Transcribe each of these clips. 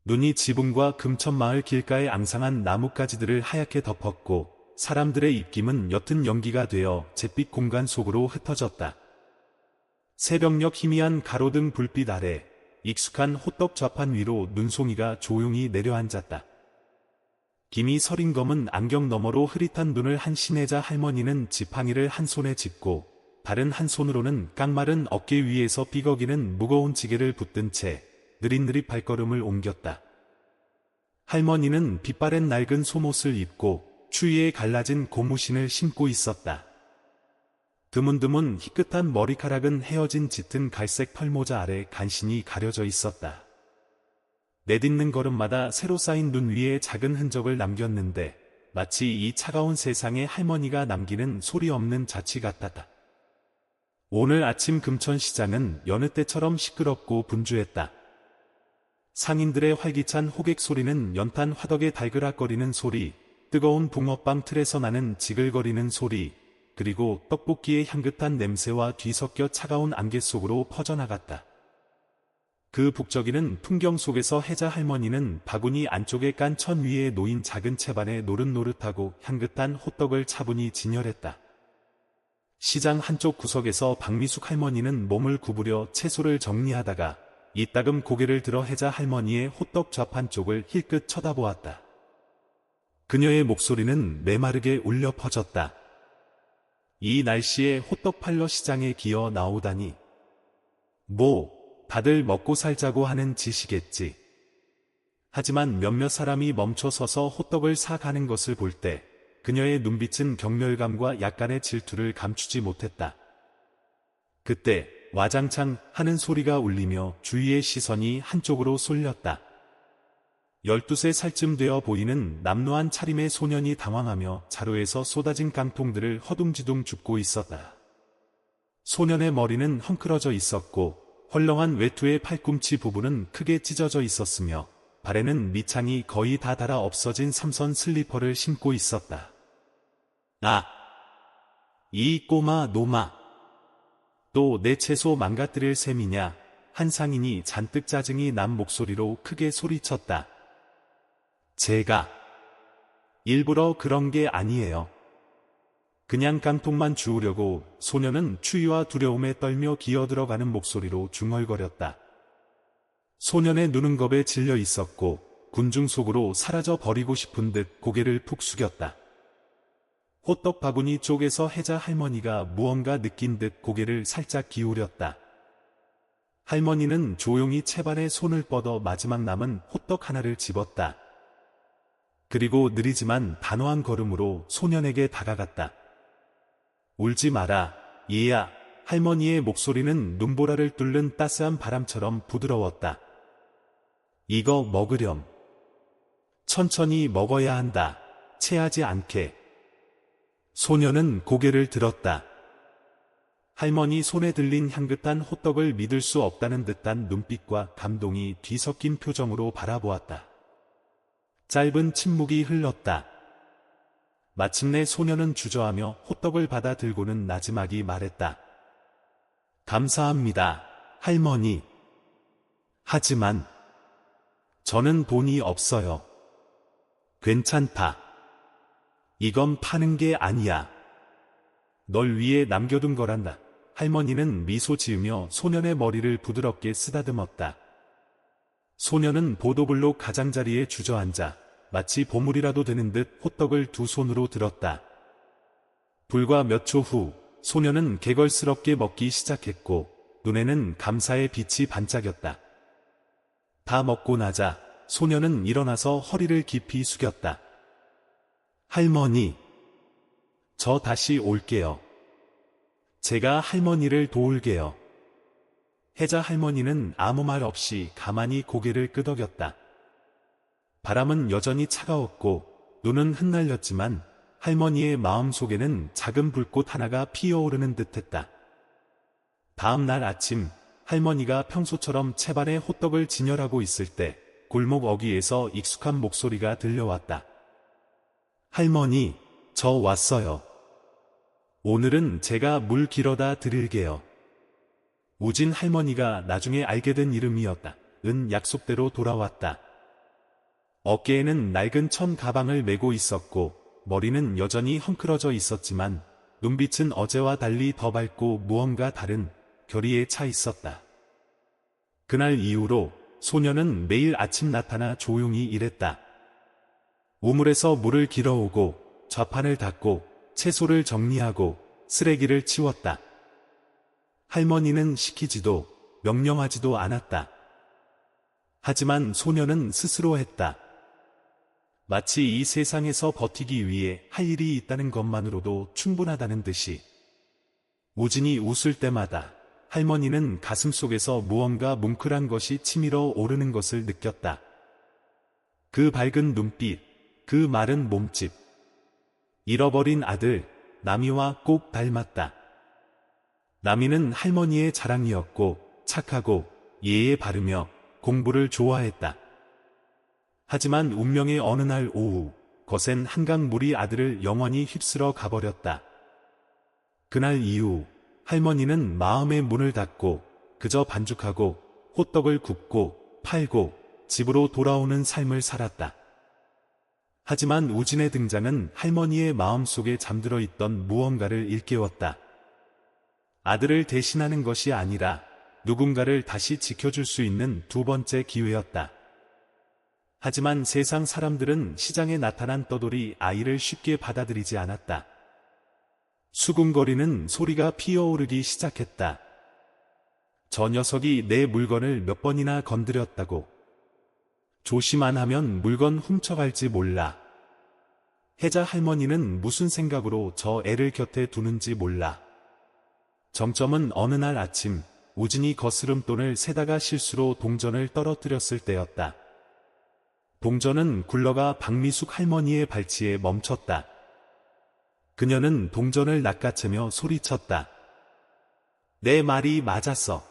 눈이 지붕과 금천마을 길가의 앙상한 나뭇가지들을 하얗게 덮었고 사람들의 입김은 옅은 연기가 되어 잿빛 공간 속으로 흩어졌다. 새벽녘 희미한 가로등 불빛 아래 익숙한 호떡 좌판 위로 눈송이가 조용히 내려앉았다. 김이 서린 검은 안경 너머로 흐릿한 눈을 한 신혜자 할머니는 지팡이를 한 손에 짚고 다른 한 손으로는 깡마른 어깨 위에서 삐걱이는 무거운 지게를 붙든 채 느릿느릿 발걸음을 옮겼다. 할머니는 빛바랜 낡은 속옷을 입고 추위에 갈라진 고무신을 신고 있었다. 드문드문 희끗한 머리카락은 헤어진 짙은 갈색 펄모자 아래 간신히 가려져 있었다. 내딛는 걸음마다 새로 쌓인 눈 위에 작은 흔적을 남겼는데 마치 이 차가운 세상에 할머니가 남기는 소리 없는 자취 같았다. 오늘 아침 금천시장은 여느 때처럼 시끄럽고 분주했다. 상인들의 활기찬 호객 소리는 연탄 화덕에 달그락거리는 소리, 뜨거운 붕어빵 틀에서 나는 지글거리는 소리, 그리고 떡볶이의 향긋한 냄새와 뒤섞여 차가운 안개 속으로 퍼져나갔다. 그 북적이는 풍경 속에서 혜자 할머니는 바구니 안쪽에 깐 천 위에 놓인 작은 채반에 노릇노릇하고 향긋한 호떡을 차분히 진열했다. 시장 한쪽 구석에서 박미숙 할머니는 몸을 구부려 채소를 정리하다가 이따금 고개를 들어 혜자 할머니의 호떡 좌판 쪽을 힐끗 쳐다보았다. 그녀의 목소리는 메마르게 울려 퍼졌다. 이 날씨에 호떡 팔러 시장에 기어 나오다니. 다들 먹고 살자고 하는 짓이겠지. 하지만 몇몇 사람이 멈춰 서서 호떡을 사 가는 것을 볼 때 그녀의 눈빛은 경멸감과 약간의 질투를 감추지 못했다. 그때 와장창 하는 소리가 울리며 주위의 시선이 한쪽으로 쏠렸다. 12세 살쯤 되어 보이는 남노한 차림의 소년이 당황하며 자루에서 쏟아진 깡통들을 허둥지둥 줍고 있었다. 소년의 머리는 헝클어져 있었고 헐렁한 외투의 팔꿈치 부분은 크게 찢어져 있었으며 발에는 밑창이 거의 다 닳아 없어진 삼선 슬리퍼를 신고 있었다. 아! 이 꼬마 노마! 또 내 채소 망가뜨릴 셈이냐? 한 상인이 잔뜩 짜증이 난 목소리로 크게 소리쳤다. 제가 일부러 그런 게 아니에요. 그냥 깡통만 주우려고. 소녀는 추위와 두려움에 떨며 기어들어가는 목소리로 중얼거렸다. 소년의 눈은 겁에 질려 있었고 군중 속으로 사라져 버리고 싶은 듯 고개를 푹 숙였다. 호떡 바구니 쪽에서 혜자 할머니가 무언가 느낀 듯 고개를 살짝 기울였다. 할머니는 조용히 채반에 손을 뻗어 마지막 남은 호떡 하나를 집었다. 그리고 느리지만 단호한 걸음으로 소년에게 다가갔다. 울지 마라, 얘야. 할머니의 목소리는 눈보라를 뚫는 따스한 바람처럼 부드러웠다. 이거 먹으렴. 천천히 먹어야 한다. 체하지 않게. 소녀는 고개를 들었다. 할머니 손에 들린 향긋한 호떡을 믿을 수 없다는 듯한 눈빛과 감동이 뒤섞인 표정으로 바라보았다. 짧은 침묵이 흘렀다. 마침내 소녀는 주저하며 호떡을 받아 들고는 나지막이 말했다. 감사합니다, 할머니. 하지만 저는 돈이 없어요. 괜찮다. 이건 파는 게 아니야. 널 위해 남겨둔 거란다. 할머니는 미소 지으며 소년의 머리를 부드럽게 쓰다듬었다. 소년은 보도블록 가장자리에 주저앉아 마치 보물이라도 되는 듯 호떡을 두 손으로 들었다. 불과 몇 초 후 소년은 개걸스럽게 먹기 시작했고 눈에는 감사의 빛이 반짝였다. 다 먹고 나자 소년은 일어나서 허리를 깊이 숙였다. 할머니, 저 다시 올게요. 제가 할머니를 도울게요. 혜자 할머니는 아무 말 없이 가만히 고개를 끄덕였다. 바람은 여전히 차가웠고 눈은 흩날렸지만 할머니의 마음속에는 작은 불꽃 하나가 피어오르는 듯했다. 다음 날 아침 할머니가 평소처럼 채반에 호떡을 진열하고 있을 때 골목 어귀에서 익숙한 목소리가 들려왔다. 할머니, 저 왔어요. 오늘은 제가 물 길어다 드릴게요. 우진 할머니가 나중에 알게 된 이름이었다. 은 약속대로 돌아왔다. 어깨에는 낡은 천 가방을 메고 있었고 머리는 여전히 헝클어져 있었지만 눈빛은 어제와 달리 더 밝고 무언가 다른 결의에 차 있었다. 그날 이후로 소녀는 매일 아침 나타나 조용히 일했다. 우물에서 물을 길어오고 좌판을 닦고 채소를 정리하고 쓰레기를 치웠다. 할머니는 시키지도 명령하지도 않았다. 하지만 소녀는 스스로 했다. 마치 이 세상에서 버티기 위해 할 일이 있다는 것만으로도 충분하다는 듯이. 우진이 웃을 때마다 할머니는 가슴속에서 무언가 뭉클한 것이 치밀어 오르는 것을 느꼈다. 그 밝은 눈빛, 그 마른 몸집. 잃어버린 아들, 나미와 꼭 닮았다. 나미는 할머니의 자랑이었고 착하고 예에 바르며 공부를 좋아했다. 하지만 운명의 어느 날 오후, 거센 한강 물이 아들을 영원히 휩쓸어 가버렸다. 그날 이후 할머니는 마음의 문을 닫고 그저 반죽하고 호떡을 굽고 팔고 집으로 돌아오는 삶을 살았다. 하지만 우진의 등장은 할머니의 마음속에 잠들어 있던 무언가를 일깨웠다. 아들을 대신하는 것이 아니라 누군가를 다시 지켜줄 수 있는 두 번째 기회였다. 하지만 세상 사람들은 시장에 나타난 떠돌이 아이를 쉽게 받아들이지 않았다. 수군거리는 소리가 피어오르기 시작했다. 저 녀석이 내 물건을 몇 번이나 건드렸다고. 조심 안 하면 물건 훔쳐갈지 몰라. 혜자 할머니는 무슨 생각으로 저 애를 곁에 두는지 몰라. 정점은 어느 날 아침, 우진이 거스름돈을 세다가 실수로 동전을 떨어뜨렸을 때였다. 동전은 굴러가 박미숙 할머니의 발치에 멈췄다. 그녀는 동전을 낚아채며 소리쳤다. 내 말이 맞았어.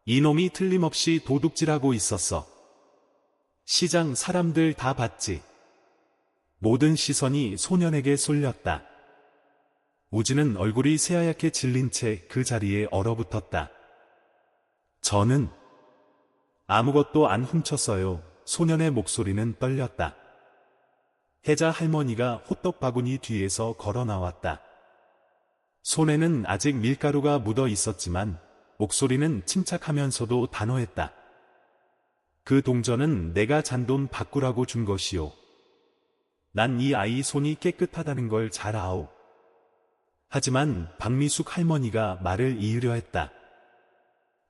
이놈이 틀림없이 도둑질하고 있었어. 시장 사람들 다 봤지. 모든 시선이 소년에게 쏠렸다. 우진은 얼굴이 새하얗게 질린 채 그 자리에 얼어붙었다. 저는 아무것도 안 훔쳤어요. 소년의 목소리는 떨렸다. 혜자 할머니가 호떡 바구니 뒤에서 걸어 나왔다. 손에는 아직 밀가루가 묻어 있었지만 목소리는 침착하면서도 단호했다. 그 동전은 내가 잔돈 바꾸라고 준 것이오. 난 이 아이 손이 깨끗하다는 걸 잘 아오. 하지만 박미숙 할머니가 말을 이으려 했다.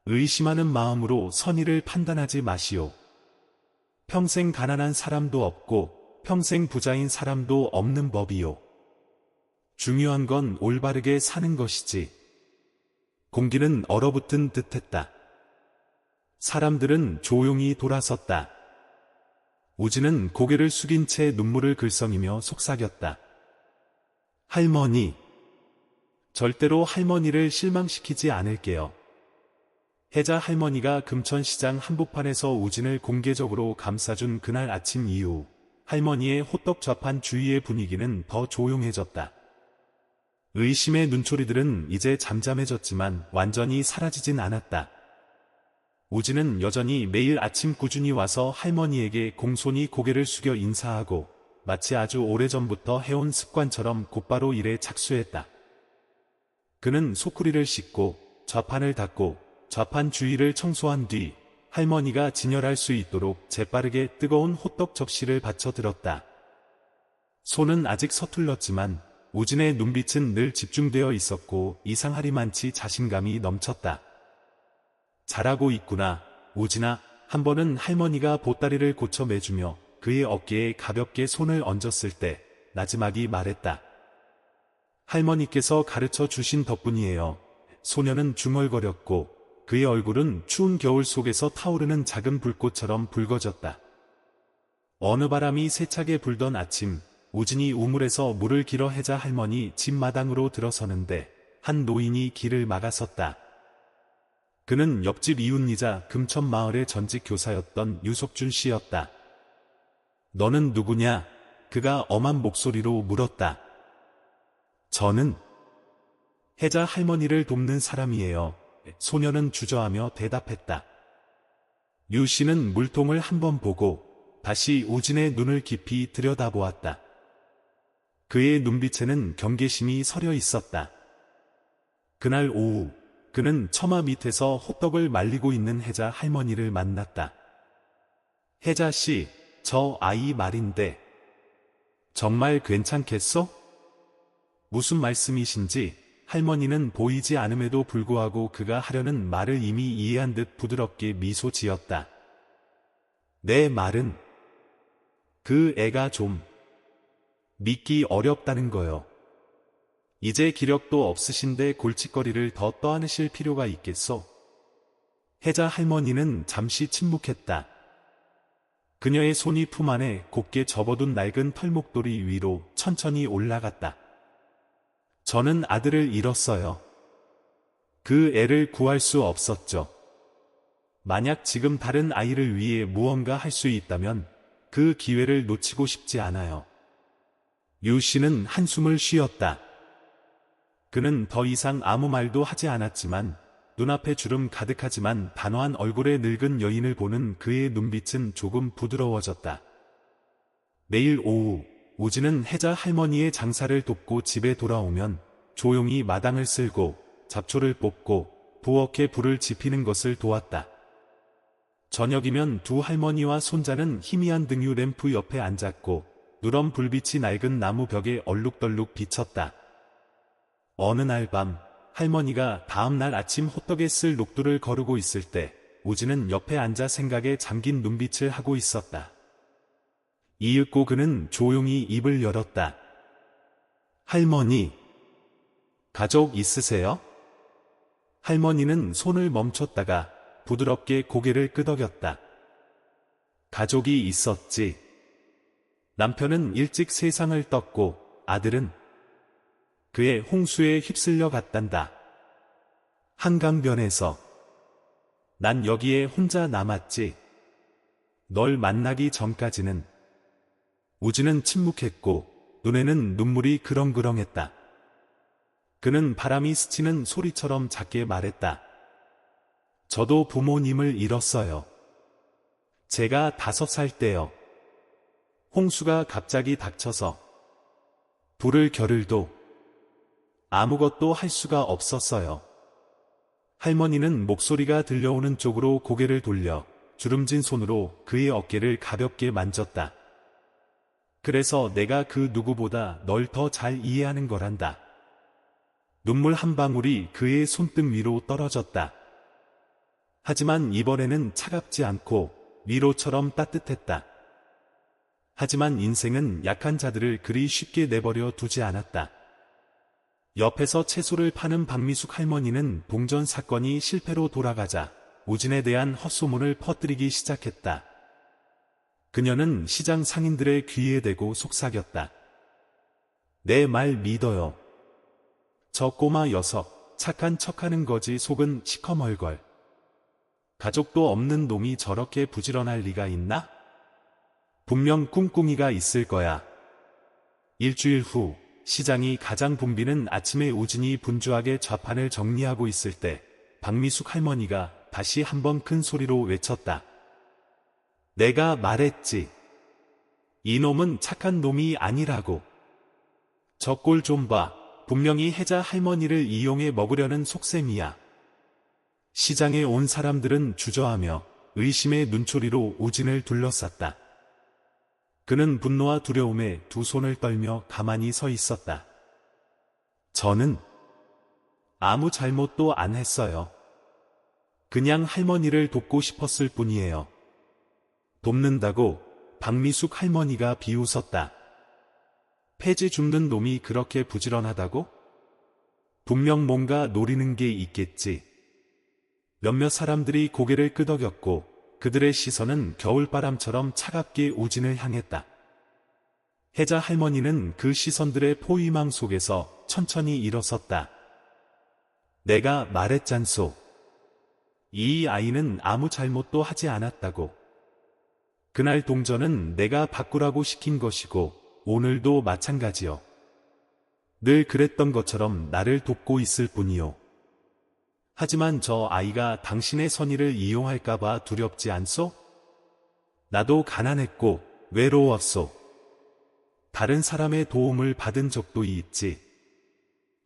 의심하는 마음으로 선의를 판단하지 마시오. 평생 가난한 사람도 없고 평생 부자인 사람도 없는 법이요. 중요한 건 올바르게 사는 것이지. 공기는 얼어붙은 듯했다. 사람들은 조용히 돌아섰다. 우진은 고개를 숙인 채 눈물을 글썽이며 속삭였다. 할머니. 절대로 할머니를 실망시키지 않을게요. 혜자 할머니가 금천시장 한복판에서 우진을 공개적으로 감싸준 그날 아침 이후 할머니의 호떡 좌판 주위의 분위기는 더 조용해졌다. 의심의 눈초리들은 이제 잠잠해졌지만 완전히 사라지진 않았다. 우진은 여전히 매일 아침 꾸준히 와서 할머니에게 공손히 고개를 숙여 인사하고 마치 아주 오래전부터 해온 습관처럼 곧바로 일에 착수했다. 그는 소쿠리를 씻고 좌판을 닦고 좌판 주위를 청소한 뒤 할머니가 진열할 수 있도록 재빠르게 뜨거운 호떡 접시를 받쳐들었다. 손은 아직 서툴렀지만 우진의 눈빛은 늘 집중되어 있었고 이상하리만치 자신감이 넘쳤다. 잘하고 있구나, 우진아. 한 번은 할머니가 보따리를 고쳐 매주며 그의 어깨에 가볍게 손을 얹었을 때 나지막이 말했다. 할머니께서 가르쳐 주신 덕분이에요. 소녀는 중얼거렸고 그의 얼굴은 추운 겨울 속에서 타오르는 작은 불꽃처럼 붉어졌다. 어느 바람이 세차게 불던 아침, 우진이 우물에서 물을 길어 혜자 할머니 집 마당으로 들어서는데 한 노인이 길을 막아섰다. 그는 옆집 이웃이자 금천마을의 전직 교사였던 유석준 씨였다. 너는 누구냐? 그가 엄한 목소리로 물었다. 저는 혜자 할머니를 돕는 사람이에요. 소녀는 주저하며 대답했다. 유 씨는 물통을 한번 보고 다시 우진의 눈을 깊이 들여다보았다. 그의 눈빛에는 경계심이 서려 있었다. 그날 오후, 그는 처마 밑에서 호떡을 말리고 있는 혜자 할머니를 만났다. 혜자 씨, 저 아이 말인데 정말 괜찮겠소? 무슨 말씀이신지 할머니는 보이지 않음에도 불구하고 그가 하려는 말을 이미 이해한 듯 부드럽게 미소 지었다. 내 말은 그 애가 좀 믿기 어렵다는 거요. 이제 기력도 없으신데 골칫거리를 더 떠안으실 필요가 있겠소? 혜자 할머니는 잠시 침묵했다. 그녀의 손이 품 안에 곱게 접어둔 낡은 털목도리 위로 천천히 올라갔다. 저는 아들을 잃었어요. 그 애를 구할 수 없었죠. 만약 지금 다른 아이를 위해 무언가 할 수 있다면 그 기회를 놓치고 싶지 않아요. 유 씨는 한숨을 쉬었다. 그는 더 이상 아무 말도 하지 않았지만 눈앞에 주름 가득하지만 단호한 얼굴의 늙은 여인을 보는 그의 눈빛은 조금 부드러워졌다. 매일 오후 우진은 혜자 할머니의 장사를 돕고 집에 돌아오면 조용히 마당을 쓸고 잡초를 뽑고 부엌에 불을 지피는 것을 도왔다. 저녁이면 두 할머니와 손자는 희미한 등유 램프 옆에 앉았고 누런 불빛이 낡은 나무 벽에 얼룩덜룩 비쳤다. 어느 날 밤 할머니가 다음 날 아침 호떡에 쓸 녹두를 거르고 있을 때 우진은 옆에 앉아 생각에 잠긴 눈빛을 하고 있었다. 이윽고 그는 조용히 입을 열었다. 할머니, 가족 있으세요? 할머니는 손을 멈췄다가 부드럽게 고개를 끄덕였다. 가족이 있었지. 남편은 일찍 세상을 떴고 아들은 그의 홍수에 휩쓸려 갔단다. 한강변에서. 난 여기에 혼자 남았지. 널 만나기 전까지는. 우진은 침묵했고 눈에는 눈물이 그렁그렁했다. 그는 바람이 스치는 소리처럼 작게 말했다. 저도 부모님을 잃었어요. 제가 5살 때요. 홍수가 갑자기 닥쳐서 불을 겨를도 아무것도 할 수가 없었어요. 할머니는 목소리가 들려오는 쪽으로 고개를 돌려 주름진 손으로 그의 어깨를 가볍게 만졌다. 그래서 내가 그 누구보다 널 더 잘 이해하는 거란다. 눈물 한 방울이 그의 손등 위로 떨어졌다. 하지만 이번에는 차갑지 않고 위로처럼 따뜻했다. 하지만 인생은 약한 자들을 그리 쉽게 내버려 두지 않았다. 옆에서 채소를 파는 박미숙 할머니는 동전 사건이 실패로 돌아가자 우진에 대한 헛소문을 퍼뜨리기 시작했다. 그녀는 시장 상인들의 귀에 대고 속삭였다. 내 말 믿어요. 저 꼬마 녀석 착한 척하는 거지 속은 시커멀걸. 가족도 없는 놈이 저렇게 부지런할 리가 있나? 분명 꿍꿍이가 있을 거야. 일주일 후 시장이 가장 붐비는 아침에 우진이 분주하게 좌판을 정리하고 있을 때 박미숙 할머니가 다시 한번 큰 소리로 외쳤다. 내가 말했지. 이놈은 착한 놈이 아니라고. 저 꼴 좀 봐. 분명히 혜자 할머니를 이용해 먹으려는 속셈이야. 시장에 온 사람들은 주저하며 의심의 눈초리로 우진을 둘러쌌다. 그는 분노와 두려움에 두 손을 떨며 가만히 서 있었다. 저는 아무 잘못도 안 했어요. 그냥 할머니를 돕고 싶었을 뿐이에요. 돕는다고 박미숙 할머니가 비웃었다. 폐지 줍는 놈이 그렇게 부지런하다고? 분명 뭔가 노리는 게 있겠지. 몇몇 사람들이 고개를 끄덕였고 그들의 시선은 겨울바람처럼 차갑게 우진을 향했다. 혜자 할머니는 그 시선들의 포위망 속에서 천천히 일어섰다. 내가 말했잖소. 이 아이는 아무 잘못도 하지 않았다고. 그날 동전은 내가 바꾸라고 시킨 것이고 오늘도 마찬가지요. 늘 그랬던 것처럼 나를 돕고 있을 뿐이요. 하지만 저 아이가 당신의 선의를 이용할까봐 두렵지 않소? 나도 가난했고 외로웠소. 다른 사람의 도움을 받은 적도 있지.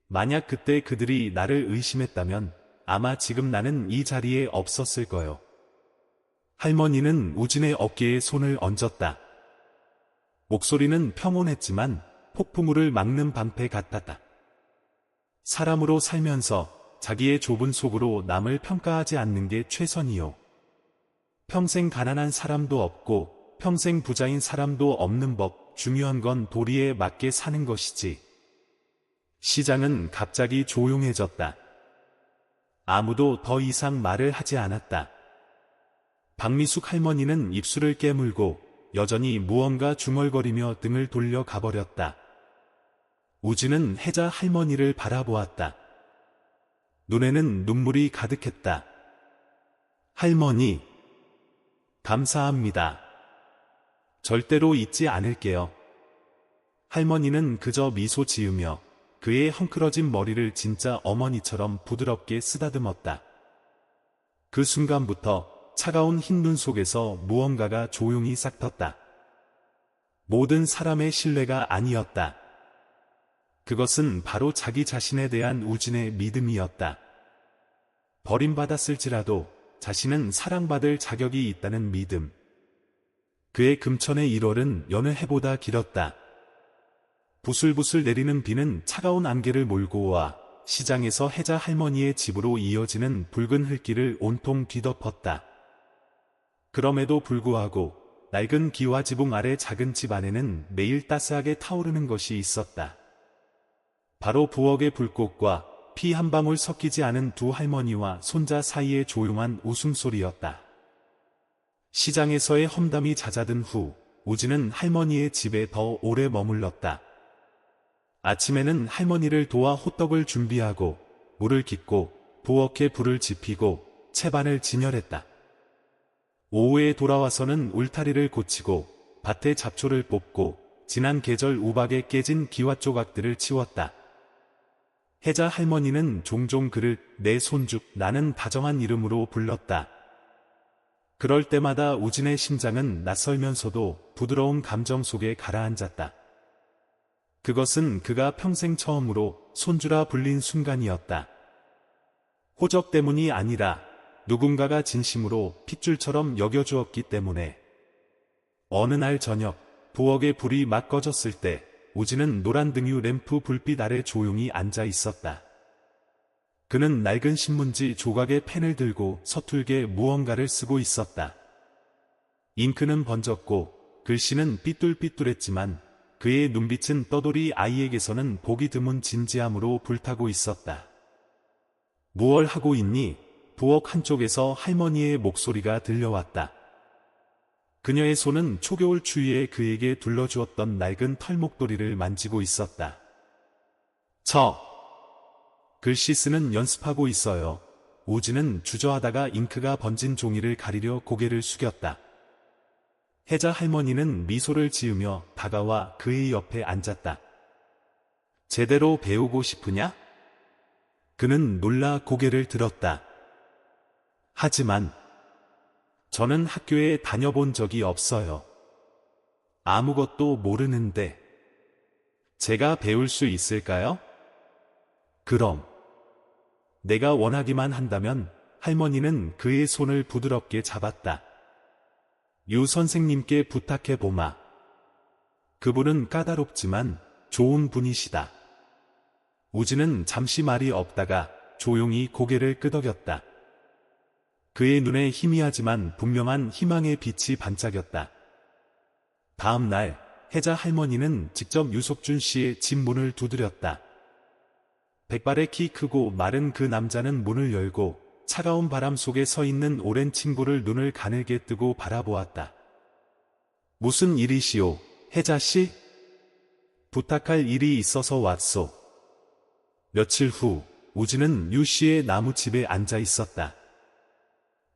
만약 그때 그들이 나를 의심했다면 아마 지금 나는 이 자리에 없었을 거요. 할머니는 우진의 어깨에 손을 얹었다. 목소리는 평온했지만 폭풍우를 막는 방패 같았다. 사람으로 살면서 자기의 좁은 속으로 남을 평가하지 않는 게 최선이요. 평생 가난한 사람도 없고 평생 부자인 사람도 없는 법, 중요한 건 도리에 맞게 사는 것이지. 시장은 갑자기 조용해졌다. 아무도 더 이상 말을 하지 않았다. 박미숙 할머니는 입술을 깨물고 여전히 무언가 중얼거리며 등을 돌려 가버렸다. 우진은 혜자 할머니를 바라보았다. 눈에는 눈물이 가득했다. 할머니, 감사합니다. 절대로 잊지 않을게요. 할머니는 그저 미소 지으며 그의 헝클어진 머리를 진짜 어머니처럼 부드럽게 쓰다듬었다. 그 순간부터 차가운 흰 눈 속에서 무언가가 조용히 싹텄다. 모든 사람의 신뢰가 아니었다. 그것은 바로 자기 자신에 대한 우진의 믿음이었다. 버림받았을지라도 자신은 사랑받을 자격이 있다는 믿음. 그의 금천의 1월은 여느 해보다 길었다. 부슬부슬 내리는 비는 차가운 안개를 몰고 와 시장에서 혜자 할머니의 집으로 이어지는 붉은 흙길을 온통 뒤덮었다. 그럼에도 불구하고 낡은 기와 지붕 아래 작은 집 안에는 매일 따스하게 타오르는 것이 있었다. 바로 부엌의 불꽃과 피 한 방울 섞이지 않은 두 할머니와 손자 사이의 조용한 웃음소리였다. 시장에서의 험담이 잦아든 후 우진은 할머니의 집에 더 오래 머물렀다. 아침에는 할머니를 도와 호떡을 준비하고 물을 깃고 부엌에 불을 지피고 채반을 진열했다. 오후에 돌아와서는 울타리를 고치고 밭에 잡초를 뽑고 지난 계절 우박에 깨진 기와 조각들을 치웠다. 혜자 할머니는 종종 그를 내 손주 라는 다정한 이름으로 불렀다. 그럴 때마다 우진의 심장은 낯설면서도 부드러운 감정 속에 가라앉았다. 그것은 그가 평생 처음으로 손주라 불린 순간이었다. 호적 때문이 아니라 누군가가 진심으로 핏줄처럼 여겨주었기 때문에. 어느 날 저녁 부엌에 불이 막 꺼졌을 때 우진은 노란 등유 램프 불빛 아래 조용히 앉아 있었다. 그는 낡은 신문지 조각에 펜을 들고 서툴게 무언가를 쓰고 있었다. 잉크는 번졌고 글씨는 삐뚤삐뚤했지만 그의 눈빛은 떠돌이 아이에게서는 보기 드문 진지함으로 불타고 있었다. 무얼 하고 있니? 부엌 한쪽에서 할머니의 목소리가 들려왔다. 그녀의 손은 초겨울 추위에 그에게 둘러주었던 낡은 털목도리를 만지고 있었다. 글씨 쓰는 연습하고 있어요. 우진은 주저하다가 잉크가 번진 종이를 가리려 고개를 숙였다. 혜자 할머니는 미소를 지으며 다가와 그의 옆에 앉았다. 제대로 배우고 싶으냐? 그는 놀라 고개를 들었다. 하지만 저는 학교에 다녀본 적이 없어요. 아무것도 모르는데 제가 배울 수 있을까요? 그럼 내가 원하기만 한다면. 할머니는 그의 손을 부드럽게 잡았다. 유 선생님께 부탁해 보마. 그분은 까다롭지만 좋은 분이시다. 우진은 잠시 말이 없다가 조용히 고개를 끄덕였다. 그의 눈에 희미하지만 분명한 희망의 빛이 반짝였다. 다음 날 혜자 할머니는 직접 유석준 씨의 집 문을 두드렸다. 백발의 키 크고 마른 그 남자는 문을 열고 차가운 바람 속에 서 있는 오랜 친구를 눈을 가늘게 뜨고 바라보았다. 무슨 일이시오, 혜자 씨? 부탁할 일이 있어서 왔소. 며칠 후 우진은 유 씨의 나무집에 앉아 있었다.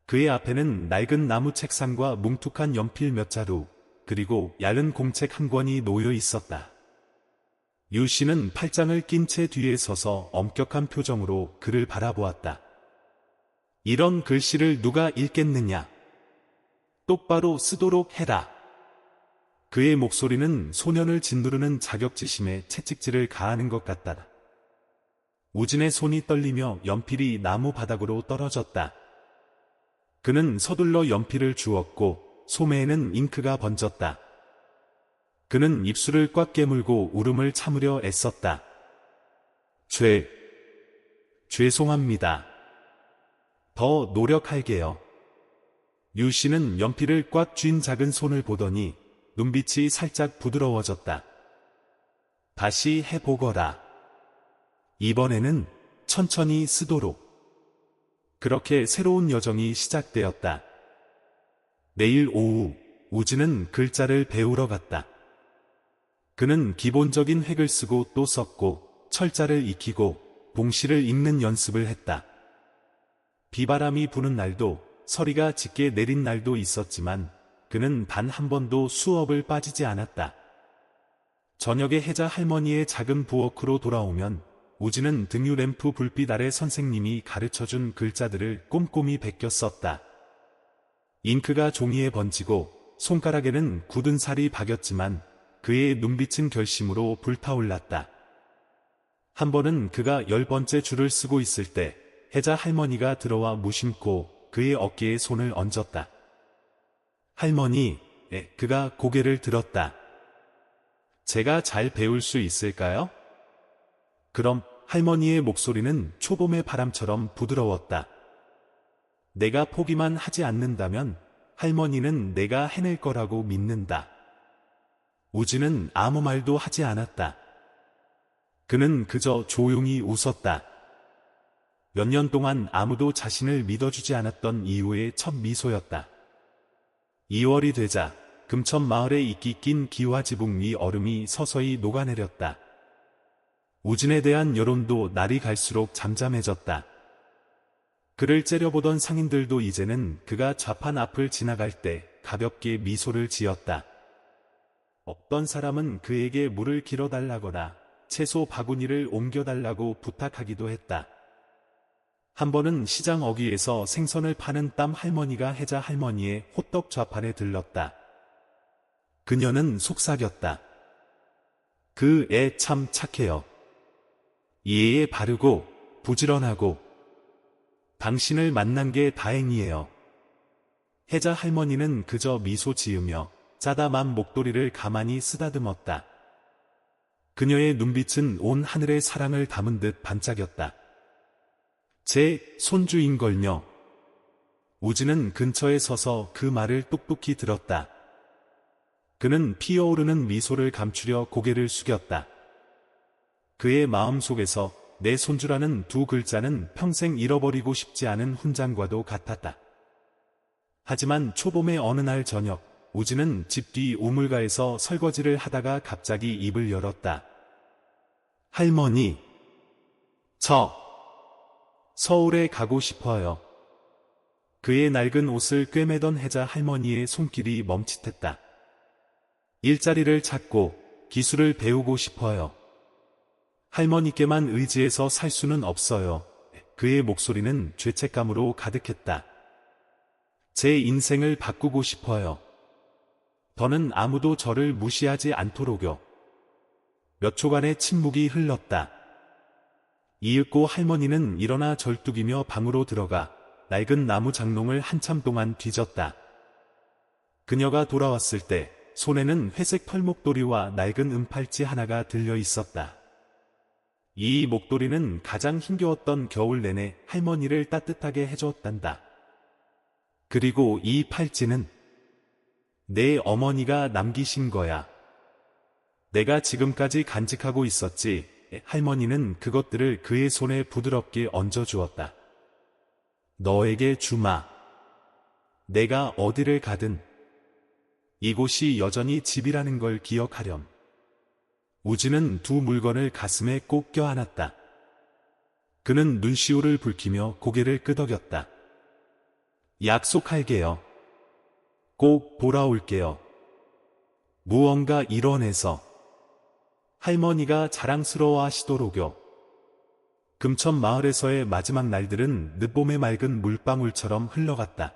그의 앞에는 낡은 나무 책상과 뭉툭한 연필 몇 자루, 그리고 얇은 공책 한 권이 놓여 있었다. 유 씨는 팔짱을 낀 채 뒤에 서서 엄격한 표정으로 그를 바라보았다. 이런 글씨를 누가 읽겠느냐? 똑바로 쓰도록 해라. 그의 목소리는 소년을 짓누르는 자격지심에 채찍질을 가하는 것 같다. 우진의 손이 떨리며 연필이 나무 바닥으로 떨어졌다. 그는 서둘러 연필을 주었고 소매에는 잉크가 번졌다. 그는 입술을 꽉 깨물고 울음을 참으려 애썼다. 죄송합니다. 더 노력할게요. 유 씨는 연필을 꽉 쥔 작은 손을 보더니 눈빛이 살짝 부드러워졌다. 다시 해보거라. 이번에는 천천히 쓰도록. 그렇게 새로운 여정이 시작되었다. 내일 오후, 우진은 글자를 배우러 갔다. 그는 기본적인 획을 쓰고 또 썼고, 철자를 익히고, 봉시를 읽는 연습을 했다. 비바람이 부는 날도, 서리가 짙게 내린 날도 있었지만, 그는 단 한 번도 수업을 빠지지 않았다. 저녁에 혜자 할머니의 작은 부엌으로 돌아오면, 우진은 등유램프 불빛 아래 선생님이 가르쳐준 글자들을 꼼꼼히 베껴 썼다. 잉크가 종이에 번지고 손가락에는 굳은 살이 박였지만 그의 눈빛은 결심으로 불타올랐다. 한 번은 그가 10번째 줄을 쓰고 있을 때 혜자 할머니가 들어와 무심코 그의 어깨에 손을 얹었다. 할머니, 그가 고개를 들었다. 제가 잘 배울 수 있을까요? 그럼 할머니의 목소리는 초봄의 바람처럼 부드러웠다. 내가 포기만 하지 않는다면 할머니는 내가 해낼 거라고 믿는다. 우진은 아무 말도 하지 않았다. 그는 그저 조용히 웃었다. 몇 년 동안 아무도 자신을 믿어주지 않았던 이후의 첫 미소였다. 2월이 되자 금천 마을에 이끼 낀 기와지붕 위 얼음이 서서히 녹아내렸다. 우진에 대한 여론도 날이 갈수록 잠잠해졌다. 그를 째려보던 상인들도 이제는 그가 좌판 앞을 지나갈 때 가볍게 미소를 지었다. 어떤 사람은 그에게 물을 길어달라거나 채소 바구니를 옮겨달라고 부탁하기도 했다. 한 번은 시장 어귀에서 생선을 파는 땀 할머니가 혜자 할머니의 호떡 좌판에 들렀다. 그녀는 속삭였다. 그 애 참 착해요. 예에 바르고 부지런하고 당신을 만난 게 다행이에요. 혜자 할머니는 그저 미소 지으며 짜다만 목도리를 가만히 쓰다듬었다. 그녀의 눈빛은 온 하늘의 사랑을 담은 듯 반짝였다. 제 손주인걸요. 우진은 근처에 서서 그 말을 똑똑히 들었다. 그는 피어오르는 미소를 감추려 고개를 숙였다. 그의 마음속에서 내 손주라는 두 글자는 평생 잃어버리고 싶지 않은 훈장과도 같았다. 하지만 초봄의 어느 날 저녁, 우진은 집 뒤 우물가에서 설거지를 하다가 갑자기 입을 열었다. 할머니, 저 서울에 가고 싶어요. 그의 낡은 옷을 꿰매던 혜자 할머니의 손길이 멈칫했다. 일자리를 찾고 기술을 배우고 싶어요. 할머니께만 의지해서 살 수는 없어요. 그의 목소리는 죄책감으로 가득했다. 제 인생을 바꾸고 싶어요. 더는 아무도 저를 무시하지 않도록요. 몇 초간의 침묵이 흘렀다. 이윽고 할머니는 일어나 절뚝이며 방으로 들어가 낡은 나무 장롱을 한참 동안 뒤졌다. 그녀가 돌아왔을 때 손에는 회색 털목도리와 낡은 은팔찌 하나가 들려 있었다. 이 목도리는 가장 힘겨웠던 겨울 내내 할머니를 따뜻하게 해줬단다. 그리고 이 팔찌는 내 어머니가 남기신 거야. 내가 지금까지 간직하고 있었지. 할머니는 그것들을 그의 손에 부드럽게 얹어주었다. 너에게 주마. 내가 어디를 가든 이곳이 여전히 집이라는 걸 기억하렴. 우진은 두 물건을 가슴에 꼭 껴안았다. 그는 눈시울을 붉히며 고개를 끄덕였다. 약속할게요. 꼭 돌아올게요. 무언가 이뤄내서. 할머니가 자랑스러워 하시도록요. 금천 마을에서의 마지막 날들은 늦봄의 맑은 물방울처럼 흘러갔다.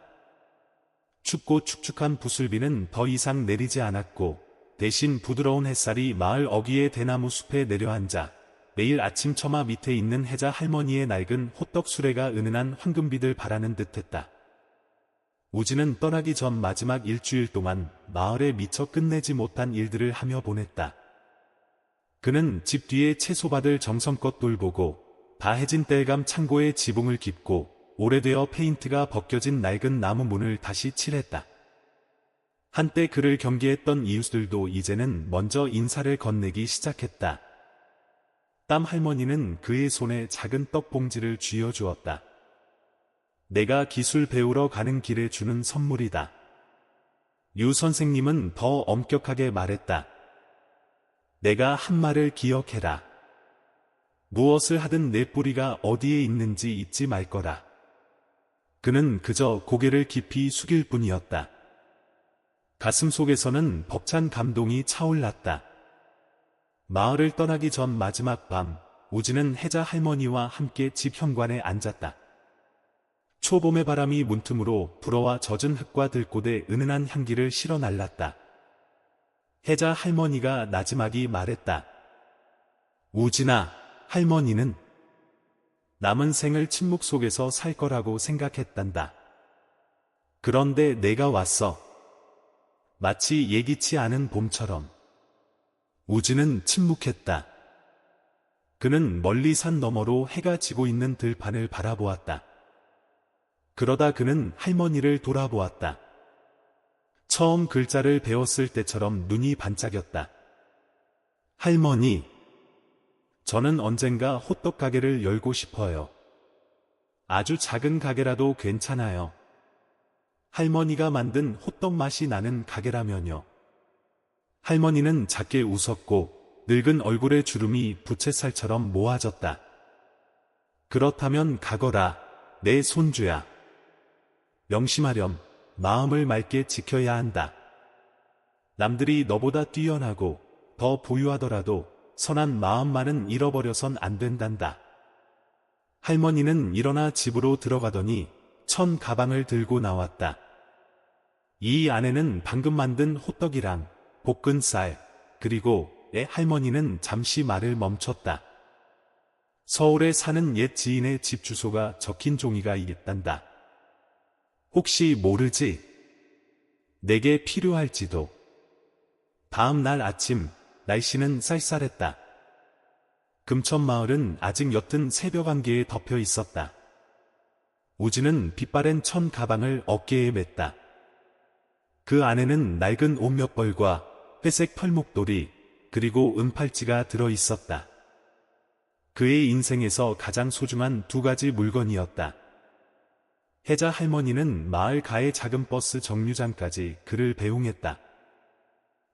춥고 축축한 부슬비는 더 이상 내리지 않았고 대신 부드러운 햇살이 마을 어귀의 대나무 숲에 내려앉아 매일 아침 처마 밑에 있는 혜자 할머니의 낡은 호떡 수레가 은은한 황금빛을 발하는 듯했다. 우진은 떠나기 전 마지막 일주일 동안 마을에 미처 끝내지 못한 일들을 하며 보냈다. 그는 집 뒤에 채소밭을 정성껏 돌보고 다 해진 땔감 창고에 지붕을 깁고 오래되어 페인트가 벗겨진 낡은 나무 문을 다시 칠했다. 한때 그를 경계했던 이웃들도 이제는 먼저 인사를 건네기 시작했다. 땀 할머니는 그의 손에 작은 떡봉지를 쥐어주었다. 내가 기술 배우러 가는 길에 주는 선물이다. 유 선생님은 더 엄격하게 말했다. 내가 한 말을 기억해라. 무엇을 하든 내 뿌리가 어디에 있는지 잊지 말 거라. 그는 그저 고개를 깊이 숙일 뿐이었다. 가슴 속에서는 벅찬 감동이 차올랐다. 마을을 떠나기 전 마지막 밤, 우진은 혜자 할머니와 함께 집 현관에 앉았다. 초봄의 바람이 문틈으로 불어와 젖은 흙과 들꽃의 은은한 향기를 실어 날랐다. 혜자 할머니가 나지막이 말했다. 우진아, 할머니는 남은 생을 침묵 속에서 살 거라고 생각했단다. 그런데 내가 왔어. 마치 예기치 않은 봄처럼. 우진은 침묵했다. 그는 멀리 산 너머로 해가 지고 있는 들판을 바라보았다. 그러다 그는 할머니를 돌아보았다. 처음 글자를 배웠을 때처럼 눈이 반짝였다. 할머니, 저는 언젠가 호떡 가게를 열고 싶어요. 아주 작은 가게라도 괜찮아요. 할머니가 만든 호떡 맛이 나는 가게라면요. 할머니는 작게 웃었고 늙은 얼굴의 주름이 부채살처럼 모아졌다. 그렇다면 가거라, 내 손주야. 명심하렴, 마음을 맑게 지켜야 한다. 남들이 너보다 뛰어나고 더 부유하더라도 선한 마음만은 잃어버려선 안 된단다. 할머니는 일어나 집으로 들어가더니 천 가방을 들고 나왔다. 이 안에는 방금 만든 호떡이랑 볶은 쌀, 그리고 할머니는 잠시 말을 멈췄다. 서울에 사는 옛 지인의 집 주소가 적힌 종이가 있단다. 혹시 모르지? 내게 필요할지도. 다음 날 아침, 날씨는 쌀쌀했다. 금천마을은 아직 옅은 새벽 안개에 덮여 있었다. 우진은 빛바랜 천 가방을 어깨에 맸다. 그 안에는 낡은 옷 몇 벌과 회색 펄목도리, 그리고 은팔찌가 들어 있었다. 그의 인생에서 가장 소중한 두 가지 물건이었다. 혜자 할머니는 마을 가의 작은 버스 정류장까지 그를 배웅했다.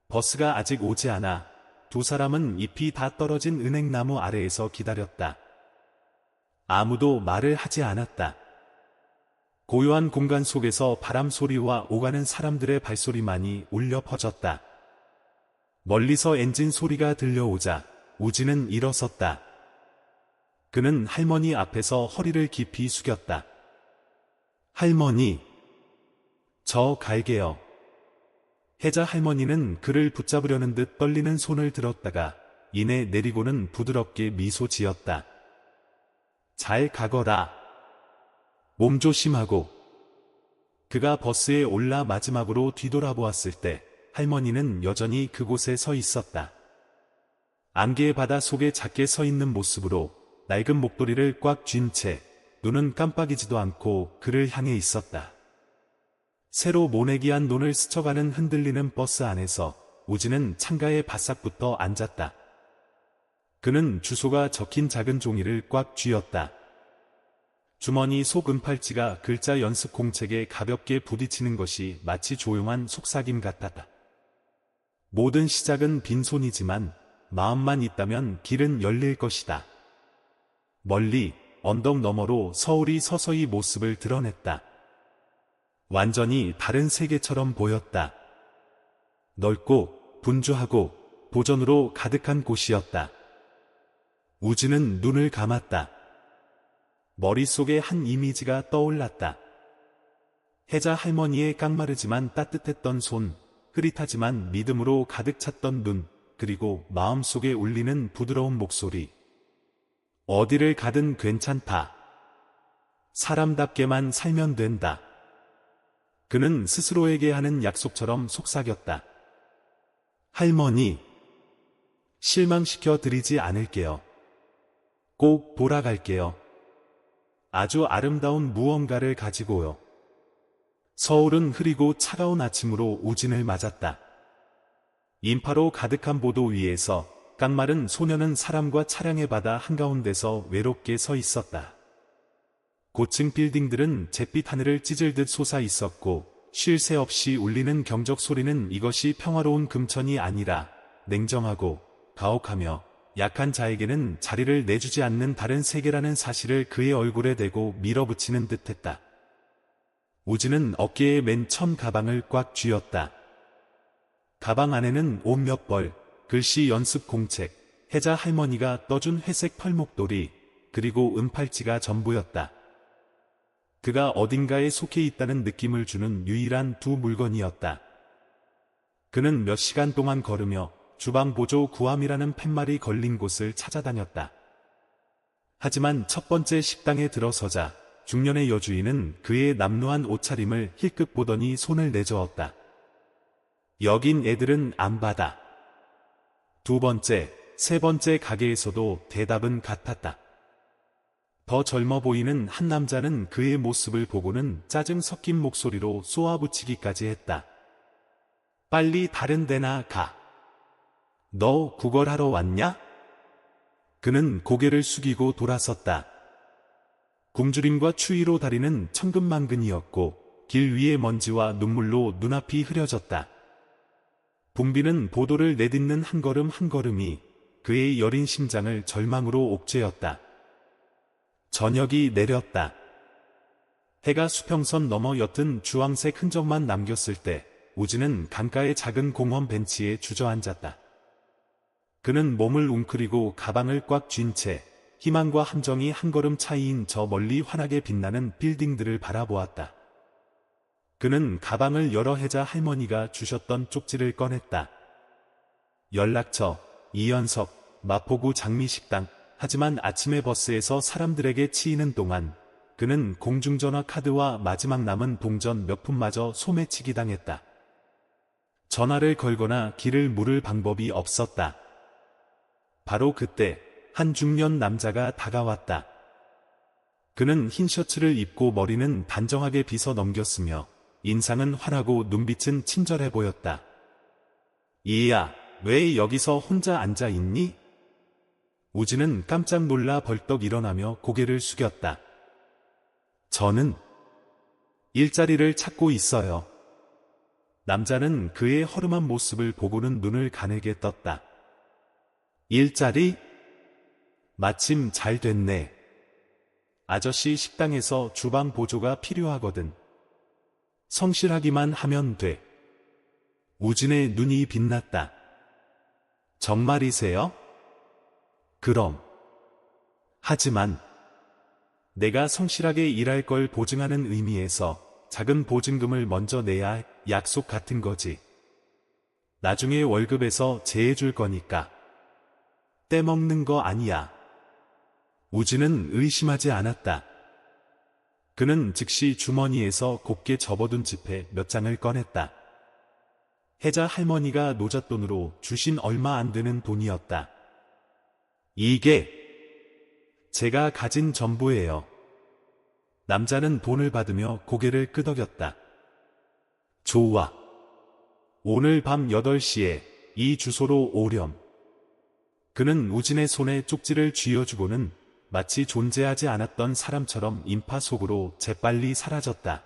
버스가 아직 오지 않아 두 사람은 잎이 다 떨어진 은행나무 아래에서 기다렸다. 아무도 말을 하지 않았다. 고요한 공간 속에서 바람 소리와 오가는 사람들의 발소리만이 울려 퍼졌다. 멀리서 엔진 소리가 들려오자 우진은 일어섰다. 그는 할머니 앞에서 허리를 깊이 숙였다. 할머니, 저 갈게요. 혜자 할머니는 그를 붙잡으려는 듯 떨리는 손을 들었다가 이내 내리고는 부드럽게 미소 지었다. 잘 가거라. 몸 조심하고. 그가 버스에 올라 마지막으로 뒤돌아보았을 때 할머니는 여전히 그곳에 서 있었다. 안개의 바다 속에 작게 서 있는 모습으로 낡은 목도리를 꽉 쥔 채 눈은 깜빡이지도 않고 그를 향해 있었다. 새로 모내기한 논을 스쳐가는 흔들리는 버스 안에서 우진은 창가에 바싹 붙어 앉았다. 그는 주소가 적힌 작은 종이를 꽉 쥐었다. 주머니 속 은팔찌가 글자 연습 공책에 가볍게 부딪히는 것이 마치 조용한 속삭임 같았다. 모든 시작은 빈손이지만 마음만 있다면 길은 열릴 것이다. 멀리 언덕 너머로 서울이 서서히 모습을 드러냈다. 완전히 다른 세계처럼 보였다. 넓고 분주하고 도전으로 가득한 곳이었다. 우진은 눈을 감았다. 머릿속에 한 이미지가 떠올랐다. 혜자 할머니의 깡마르지만 따뜻했던 손, 흐릿하지만 믿음으로 가득 찼던 눈, 그리고 마음속에 울리는 부드러운 목소리. 어디를 가든 괜찮다. 사람답게만 살면 된다. 그는 스스로에게 하는 약속처럼 속삭였다. 할머니, 실망시켜 드리지 않을게요. 꼭 돌아갈게요. 아주 아름다운 무언가를 가지고요. 서울은 흐리고 차가운 아침으로 우진을 맞았다. 인파로 가득한 보도 위에서 깡마른 소녀는 사람과 차량의 바다 한가운데서 외롭게 서 있었다. 고층 빌딩들은 잿빛 하늘을 찢을듯 솟아 있었고 쉴 새 없이 울리는 경적 소리는 이것이 평화로운 금천이 아니라 냉정하고 가혹하며 약한 자에게는 자리를 내주지 않는 다른 세계라는 사실을 그의 얼굴에 대고 밀어붙이는 듯했다. 우진은 어깨에 맨 천 가방을 꽉 쥐었다. 가방 안에는 옷 몇 벌, 글씨 연습 공책, 혜자 할머니가 떠준 회색 펄목도리, 그리고 은팔찌가 전부였다. 그가 어딘가에 속해 있다는 느낌을 주는 유일한 두 물건이었다. 그는 몇 시간 동안 걸으며 주방 보조 구함이라는 팻말이 걸린 곳을 찾아다녔다. 하지만 첫 번째 식당에 들어서자 중년의 여주인은 그의 남루한 옷차림을 힐끗 보더니 손을 내저었다. 여긴 애들은 안 받아. 두 번째, 세 번째 가게에서도 대답은 같았다. 더 젊어 보이는 한 남자는 그의 모습을 보고는 짜증 섞인 목소리로 쏘아붙이기까지 했다. 빨리 다른 데나 가. 너 구걸하러 왔냐? 그는 고개를 숙이고 돌아섰다. 굶주림과 추위로 다리는 천근만근이었고 길 위의 먼지와 눈물로 눈앞이 흐려졌다. 붐비는 보도를 내딛는 한 걸음 한 걸음이 그의 여린 심장을 절망으로 옥죄었다. 저녁이 내렸다. 해가 수평선 넘어 옅은 주황색 흔적만 남겼을 때 우진은 강가의 작은 공원 벤치에 주저앉았다. 그는 몸을 웅크리고 가방을 꽉 쥔 채 희망과 함정이 한 걸음 차이인 저 멀리 환하게 빛나는 빌딩들을 바라보았다. 그는 가방을 열어 혜자 할머니가 주셨던 쪽지를 꺼냈다. 연락처, 이연석, 마포구 장미식당. 하지만 아침에 버스에서 사람들에게 치이는 동안 그는 공중전화 카드와 마지막 남은 동전 몇 푼마저 소매치기 당했다. 전화를 걸거나 길을 물을 방법이 없었다. 바로 그때 한 중년 남자가 다가왔다. 그는 흰 셔츠를 입고 머리는 단정하게 빗어 넘겼으며 인상은 환하고 눈빛은 친절해 보였다. 이야, 왜 여기서 혼자 앉아 있니? 우진은 깜짝 놀라 벌떡 일어나며 고개를 숙였다. 저는 일자리를 찾고 있어요. 남자는 그의 허름한 모습을 보고는 눈을 가늘게 떴다. 일자리? 마침 잘 됐네. 아저씨 식당에서 주방 보조가 필요하거든. 성실하기만 하면 돼. 우진의 눈이 빛났다. 정말이세요? 그럼. 하지만 내가 성실하게 일할 걸 보증하는 의미에서 작은 보증금을 먼저 내야 약속 같은 거지. 나중에 월급에서 제해줄 거니까. 떼먹는 거 아니야. 우진은 의심하지 않았다. 그는 즉시 주머니에서 곱게 접어둔 지폐 몇 장을 꺼냈다. 혜자 할머니가 노잣돈으로 주신 얼마 안 되는 돈이었다. 이게 제가 가진 전부예요. 남자는 돈을 받으며 고개를 끄덕였다. 좋아. 오늘 밤 8시에 이 주소로 오렴. 그는 우진의 손에 쪽지를 쥐어주고는 마치 존재하지 않았던 사람처럼 인파 속으로 재빨리 사라졌다.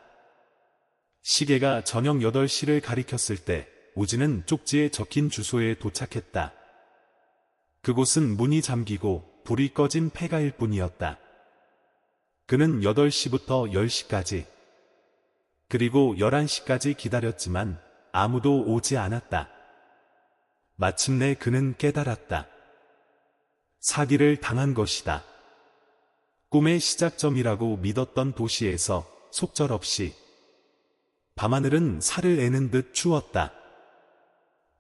시계가 저녁 8시를 가리켰을 때 우진은 쪽지에 적힌 주소에 도착했다. 그곳은 문이 잠기고 불이 꺼진 폐가일 뿐이었다. 그는 8시부터 10시까지 그리고 11시까지 기다렸지만 아무도 오지 않았다. 마침내 그는 깨달았다. 사기를 당한 것이다. 꿈의 시작점이라고 믿었던 도시에서 속절없이 밤하늘은 살을 애는 듯 추웠다.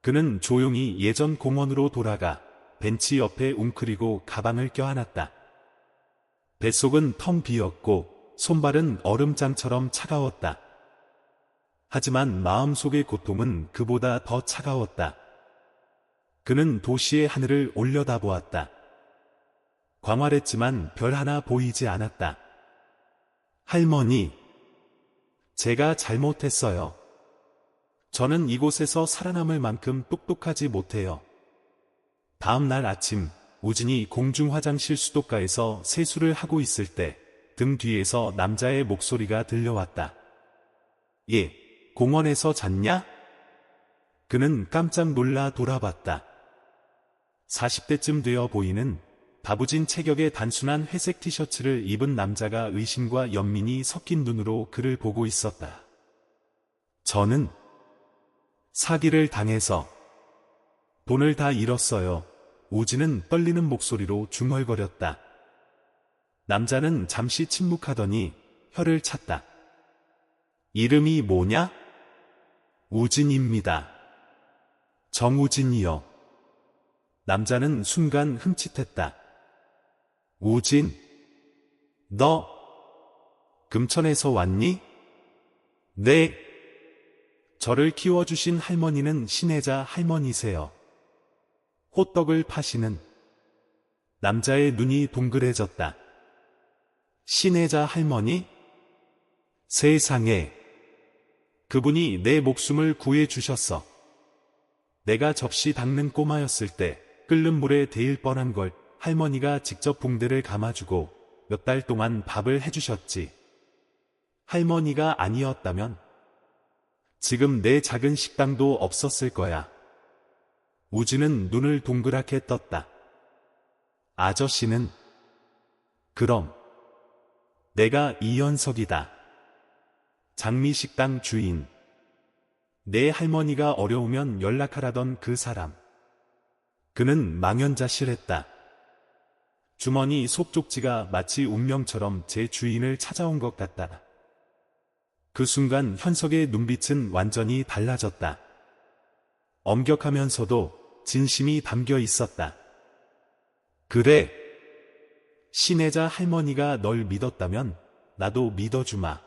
그는 조용히 예전 공원으로 돌아가 벤치 옆에 웅크리고 가방을 껴안았다. 뱃속은 텅 비었고 손발은 얼음장처럼 차가웠다. 하지만 마음속의 고통은 그보다 더 차가웠다. 그는 도시의 하늘을 올려다보았다. 광활했지만 별 하나 보이지 않았다. 할머니, 제가 잘못했어요. 저는 이곳에서 살아남을 만큼 똑똑하지 못해요. 다음 날 아침, 우진이 공중화장실 수도가에서 세수를 하고 있을 때 등 뒤에서 남자의 목소리가 들려왔다. 예, 공원에서 잤냐? 그는 깜짝 놀라 돌아봤다. 40대쯤 되어 보이는 다부진 체격의 단순한 회색 티셔츠를 입은 남자가 의심과 연민이 섞인 눈으로 그를 보고 있었다. 저는 사기를 당해서 돈을 다 잃었어요. 우진은 떨리는 목소리로 중얼거렸다. 남자는 잠시 침묵하더니 혀를 찼다. 이름이 뭐냐? 우진입니다. 정우진이요. 남자는 순간 흠칫했다. 우진, 너 금천에서 왔니? 네. 저를 키워주신 할머니는 신혜자 할머니세요. 호떡을 파시는. 남자의 눈이 동그래졌다. 신혜자 할머니? 세상에. 그분이 내 목숨을 구해주셨어. 내가 접시 닦는 꼬마였을 때 끓는 물에 데일 뻔한 걸 할머니가 직접 붕대를 감아주고 몇 달 동안 밥을 해주셨지. 할머니가 아니었다면 지금 내 작은 식당도 없었을 거야. 우진은 눈을 동그랗게 떴다. 아저씨는? 그럼 내가 이현석이다. 장미식당 주인. 내 할머니가 어려우면 연락하라던 그 사람. 그는 망연자실했다. 주머니 속 쪽지가 마치 운명처럼 제 주인을 찾아온 것 같다. 그 순간 현석의 눈빛은 완전히 달라졌다. 엄격하면서도 진심이 담겨 있었다. 그래. 신혜자 할머니가 널 믿었다면 나도 믿어주마.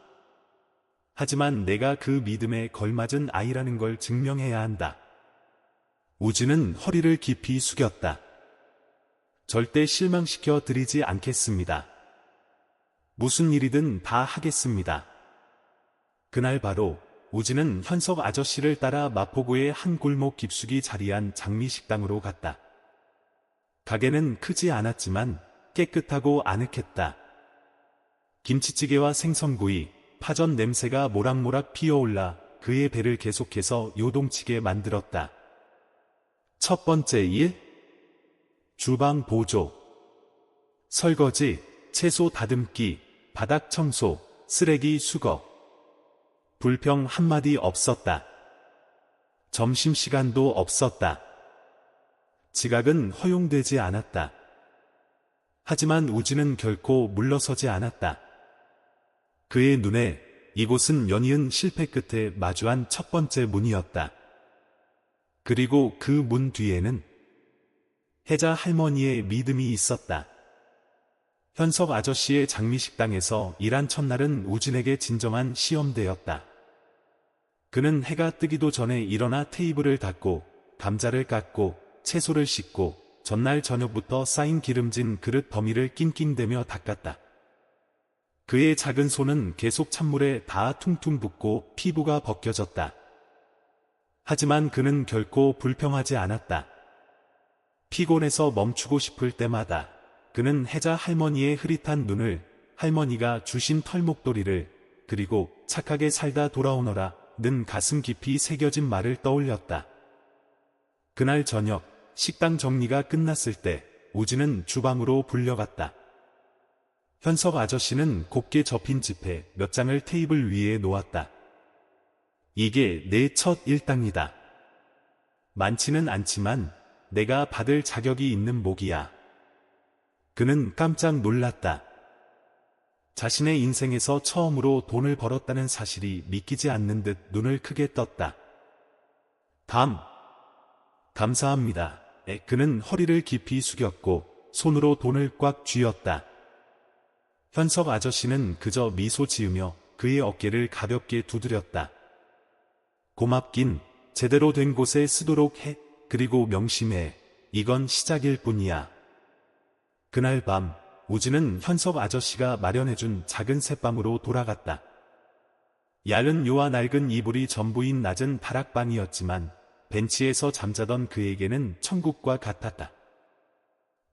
하지만 내가 그 믿음에 걸맞은 아이라는 걸 증명해야 한다. 우진은 허리를 깊이 숙였다. 절대 실망시켜 드리지 않겠습니다. 무슨 일이든 다 하겠습니다. 그날 바로 우진은 현석 아저씨를 따라 마포구의 한 골목 깊숙이 자리한 장미식당으로 갔다. 가게는 크지 않았지만 깨끗하고 아늑했다. 김치찌개와 생선구이, 파전 냄새가 모락모락 피어올라 그의 배를 계속해서 요동치게 만들었다. 첫 번째 일? 주방 보조, 설거지, 채소 다듬기, 바닥 청소, 쓰레기 수거. 불평 한마디 없었다. 점심시간도 없었다. 지각은 허용되지 않았다. 하지만 우진은 결코 물러서지 않았다. 그의 눈에 이곳은 연이은 실패 끝에 마주한 첫 번째 문이었다. 그리고 그 문 뒤에는 혜자 할머니의 믿음이 있었다. 현석 아저씨의 장미식당에서 일한 첫날은 우진에게 진정한 시험대였다. 그는 해가 뜨기도 전에 일어나 테이블을 닦고 감자를 깎고 채소를 씻고 전날 저녁부터 쌓인 기름진 그릇 더미를 낑낑대며 닦았다. 그의 작은 손은 계속 찬물에 다 퉁퉁 붓고 피부가 벗겨졌다. 하지만 그는 결코 불평하지 않았다. 피곤해서 멈추고 싶을 때마다 그는 혜자 할머니의 흐릿한 눈을, 할머니가 주신 털목도리를, 그리고 착하게 살다 돌아오너라 는 가슴 깊이 새겨진 말을 떠올렸다. 그날 저녁 식당 정리가 끝났을 때 우진은 주방으로 불려갔다. 현석 아저씨는 곱게 접힌 지폐 몇 장을 테이블 위에 놓았다. 이게 내 첫 일당이다. 많지는 않지만 내가 받을 자격이 있는 목이야. 그는 깜짝 놀랐다. 자신의 인생에서 처음으로 돈을 벌었다는 사실이 믿기지 않는 듯 눈을 크게 떴다. 감사합니다. 그는 허리를 깊이 숙였고 손으로 돈을 꽉 쥐었다. 현석 아저씨는 그저 미소 지으며 그의 어깨를 가볍게 두드렸다. 고맙긴, 제대로 된 곳에 쓰도록 해. 그리고 명심해. 이건 시작일 뿐이야. 그날 밤 우진은 현석 아저씨가 마련해준 작은 새방으로 돌아갔다. 얇은 요와 낡은 이불이 전부인 낮은 다락방이었지만 벤치에서 잠자던 그에게는 천국과 같았다.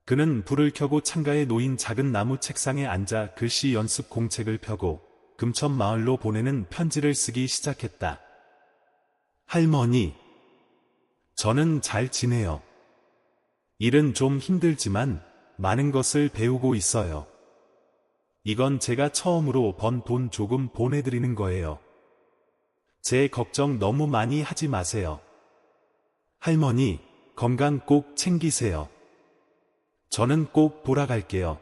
그는 불을 켜고 창가에 놓인 작은 나무 책상에 앉아 글씨 연습 공책을 펴고 금천 마을로 보내는 편지를 쓰기 시작했다. 할머니, 저는 잘 지내요. 일은 좀 힘들지만 많은 것을 배우고 있어요. 이건 제가 처음으로 번 돈 조금 보내드리는 거예요. 제 걱정 너무 많이 하지 마세요. 할머니, 건강 꼭 챙기세요. 저는 꼭 돌아갈게요.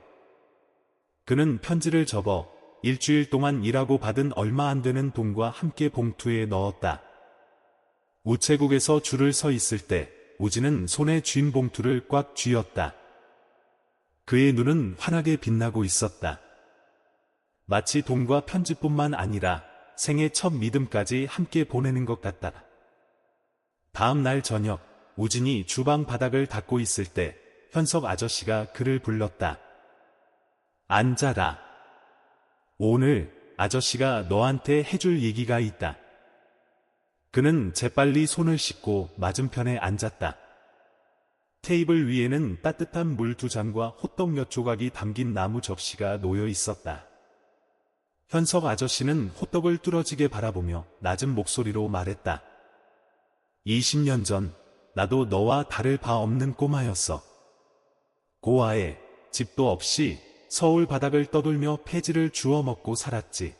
그는 편지를 접어 일주일 동안 일하고 받은 얼마 안 되는 돈과 함께 봉투에 넣었다. 우체국에서 줄을 서 있을 때 우진은 손에 쥔 봉투를 꽉 쥐었다. 그의 눈은 환하게 빛나고 있었다. 마치 돈과 편지뿐만 아니라 생애 첫 믿음까지 함께 보내는 것 같다. 다음 날 저녁, 우진이 주방 바닥을 닦고 있을 때 현석 아저씨가 그를 불렀다. 앉아라. 오늘 아저씨가 너한테 해줄 얘기가 있다. 그는 재빨리 손을 씻고 맞은편에 앉았다. 테이블 위에는 따뜻한 물 2잔과 호떡 몇 조각이 담긴 나무 접시가 놓여 있었다. 현석 아저씨는 호떡을 뚫어지게 바라보며 낮은 목소리로 말했다. 20년 전 나도 너와 다를 바 없는 꼬마였어. 고아에 집도 없이 서울 바닥을 떠돌며 폐지를 주워 먹고 살았지.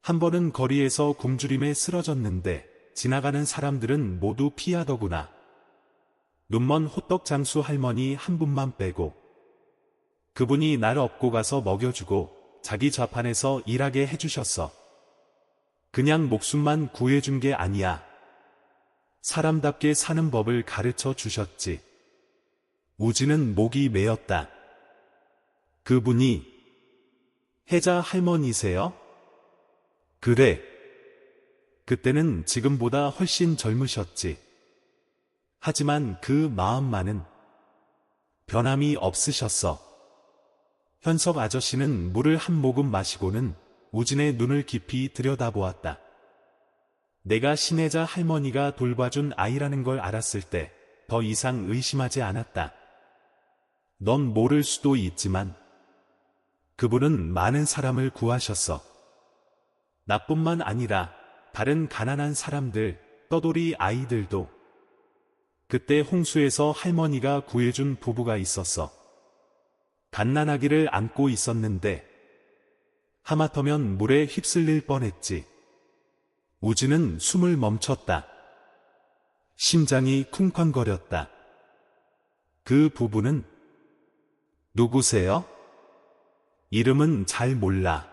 한 번은 거리에서 굶주림에 쓰러졌는데 지나가는 사람들은 모두 피하더구나. 눈먼 호떡 장수 할머니 한 분만 빼고. 그분이 날 업고 가서 먹여주고 자기 좌판에서 일하게 해주셨어. 그냥 목숨만 구해준 게 아니야. 사람답게 사는 법을 가르쳐 주셨지. 우진은 목이 메었다. 그분이 혜자 할머니세요? 그래. 그때는 지금보다 훨씬 젊으셨지. 하지만 그 마음만은 변함이 없으셨어. 현석 아저씨는 물을 한 모금 마시고는 우진의 눈을 깊이 들여다보았다. 내가 신혜자 할머니가 돌봐준 아이라는 걸 알았을 때 더 이상 의심하지 않았다. 넌 모를 수도 있지만 그분은 많은 사람을 구하셨어. 나뿐만 아니라 다른 가난한 사람들, 떠돌이 아이들도. 그때 홍수에서 할머니가 구해준 부부가 있었어. 갓난아기를 안고 있었는데 하마터면 물에 휩쓸릴 뻔했지. 우진은 숨을 멈췄다. 심장이 쿵쾅거렸다. 그 부부는 누구세요? 이름은 잘 몰라.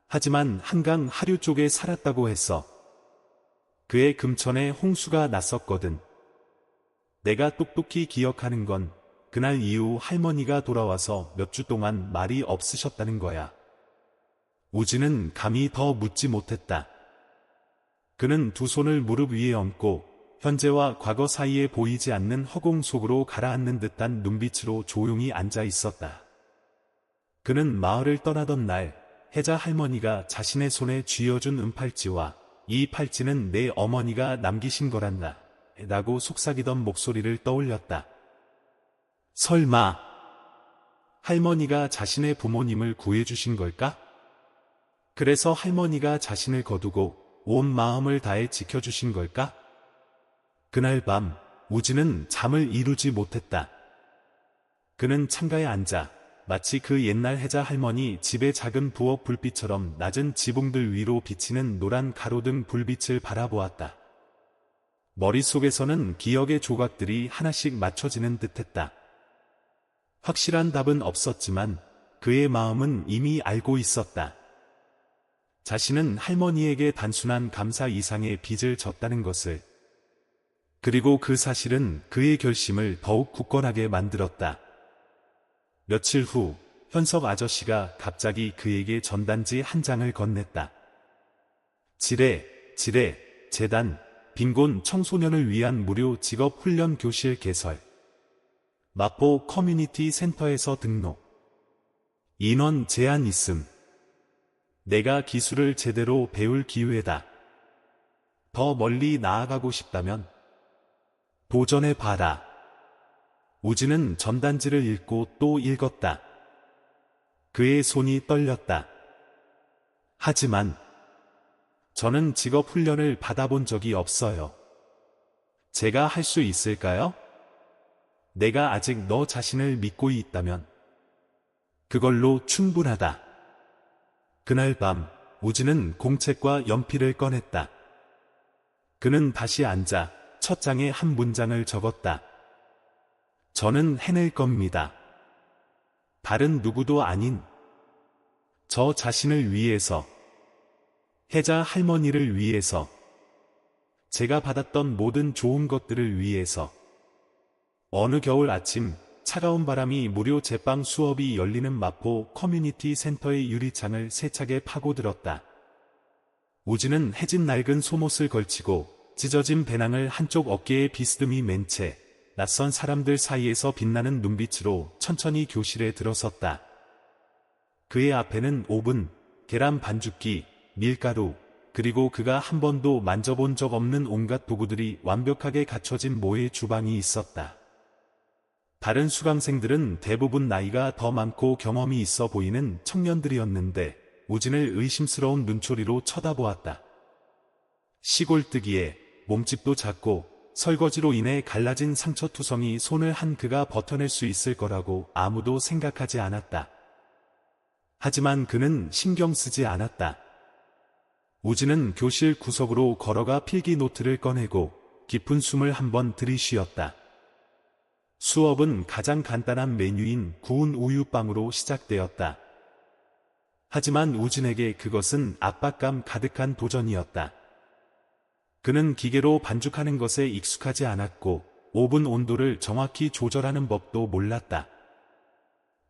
하지만 한강 하류 쪽에 살았다고 했어. 그의 금천에 홍수가 났었거든. 내가 똑똑히 기억하는 건 그날 이후 할머니가 돌아와서 몇 주 동안 말이 없으셨다는 거야. 우진은 감히 더 묻지 못했다. 그는 두 손을 무릎 위에 얹고 현재와 과거 사이에 보이지 않는 허공 속으로 가라앉는 듯한 눈빛으로 조용히 앉아 있었다. 그는 마을을 떠나던 날 혜자 할머니가 자신의 손에 쥐어준 은팔찌와 이 팔찌는 내 어머니가 남기신 거란다 라고 속삭이던 목소리를 떠올렸다. 설마 할머니가 자신의 부모님을 구해주신 걸까? 그래서 할머니가 자신을 거두고 온 마음을 다해 지켜주신 걸까? 그날 밤 우진은 잠을 이루지 못했다. 그는 창가에 앉아 마치 그 옛날 혜자 할머니 집의 작은 부엌 불빛처럼 낮은 지붕들 위로 비치는 노란 가로등 불빛을 바라보았다. 머릿속에서는 기억의 조각들이 하나씩 맞춰지는 듯했다. 확실한 답은 없었지만 그의 마음은 이미 알고 있었다. 자신은 할머니에게 단순한 감사 이상의 빚을 졌다는 것을. 그리고 그 사실은 그의 결심을 더욱 굳건하게 만들었다. 며칠 후 현석 아저씨가 갑자기 그에게 전단지 한 장을 건넸다. 지뢰 재단 빈곤 청소년을 위한 무료 직업 훈련 교실 개설. 마포 커뮤니티 센터에서 등록. 인원 제한 있음. 내가 기술을 제대로 배울 기회다. 더 멀리 나아가고 싶다면 도전해봐라. 우진은 전단지를 읽고 또 읽었다. 그의 손이 떨렸다. 하지만 저는 직업 훈련을 받아본 적이 없어요. 제가 할 수 있을까요? 내가 아직 너 자신을 믿고 있다면 그걸로 충분하다. 그날 밤 우진은 공책과 연필을 꺼냈다. 그는 다시 앉아 첫 장에 한 문장을 적었다. 저는 해낼 겁니다. 다른 누구도 아닌 저 자신을 위해서, 혜자 할머니를 위해서, 제가 받았던 모든 좋은 것들을 위해서. 어느 겨울 아침 차가운 바람이 무료 제빵 수업이 열리는 마포 커뮤니티 센터의 유리창을 세차게 파고들었다. 우진은 해진 낡은 속옷을 걸치고 찢어진 배낭을 한쪽 어깨에 비스듬히 맨 채 낯선 사람들 사이에서 빛나는 눈빛으로 천천히 교실에 들어섰다. 그의 앞에는 오븐, 계란 반죽기, 밀가루, 그리고 그가 한 번도 만져본 적 없는 온갖 도구들이 완벽하게 갖춰진 모의 주방이 있었다. 다른 수강생들은 대부분 나이가 더 많고 경험이 있어 보이는 청년들이었는데 우진을 의심스러운 눈초리로 쳐다보았다. 시골뜨기에 몸집도 작고 설거지로 인해 갈라진 상처투성이 손을 한 그가 버텨낼 수 있을 거라고 아무도 생각하지 않았다. 하지만 그는 신경 쓰지 않았다. 우진은 교실 구석으로 걸어가 필기 노트를 꺼내고 깊은 숨을 한번 들이쉬었다. 수업은 가장 간단한 메뉴인 구운 우유빵으로 시작되었다. 하지만 우진에게 그것은 압박감 가득한 도전이었다. 그는 기계로 반죽하는 것에 익숙하지 않았고 오븐 온도를 정확히 조절하는 법도 몰랐다.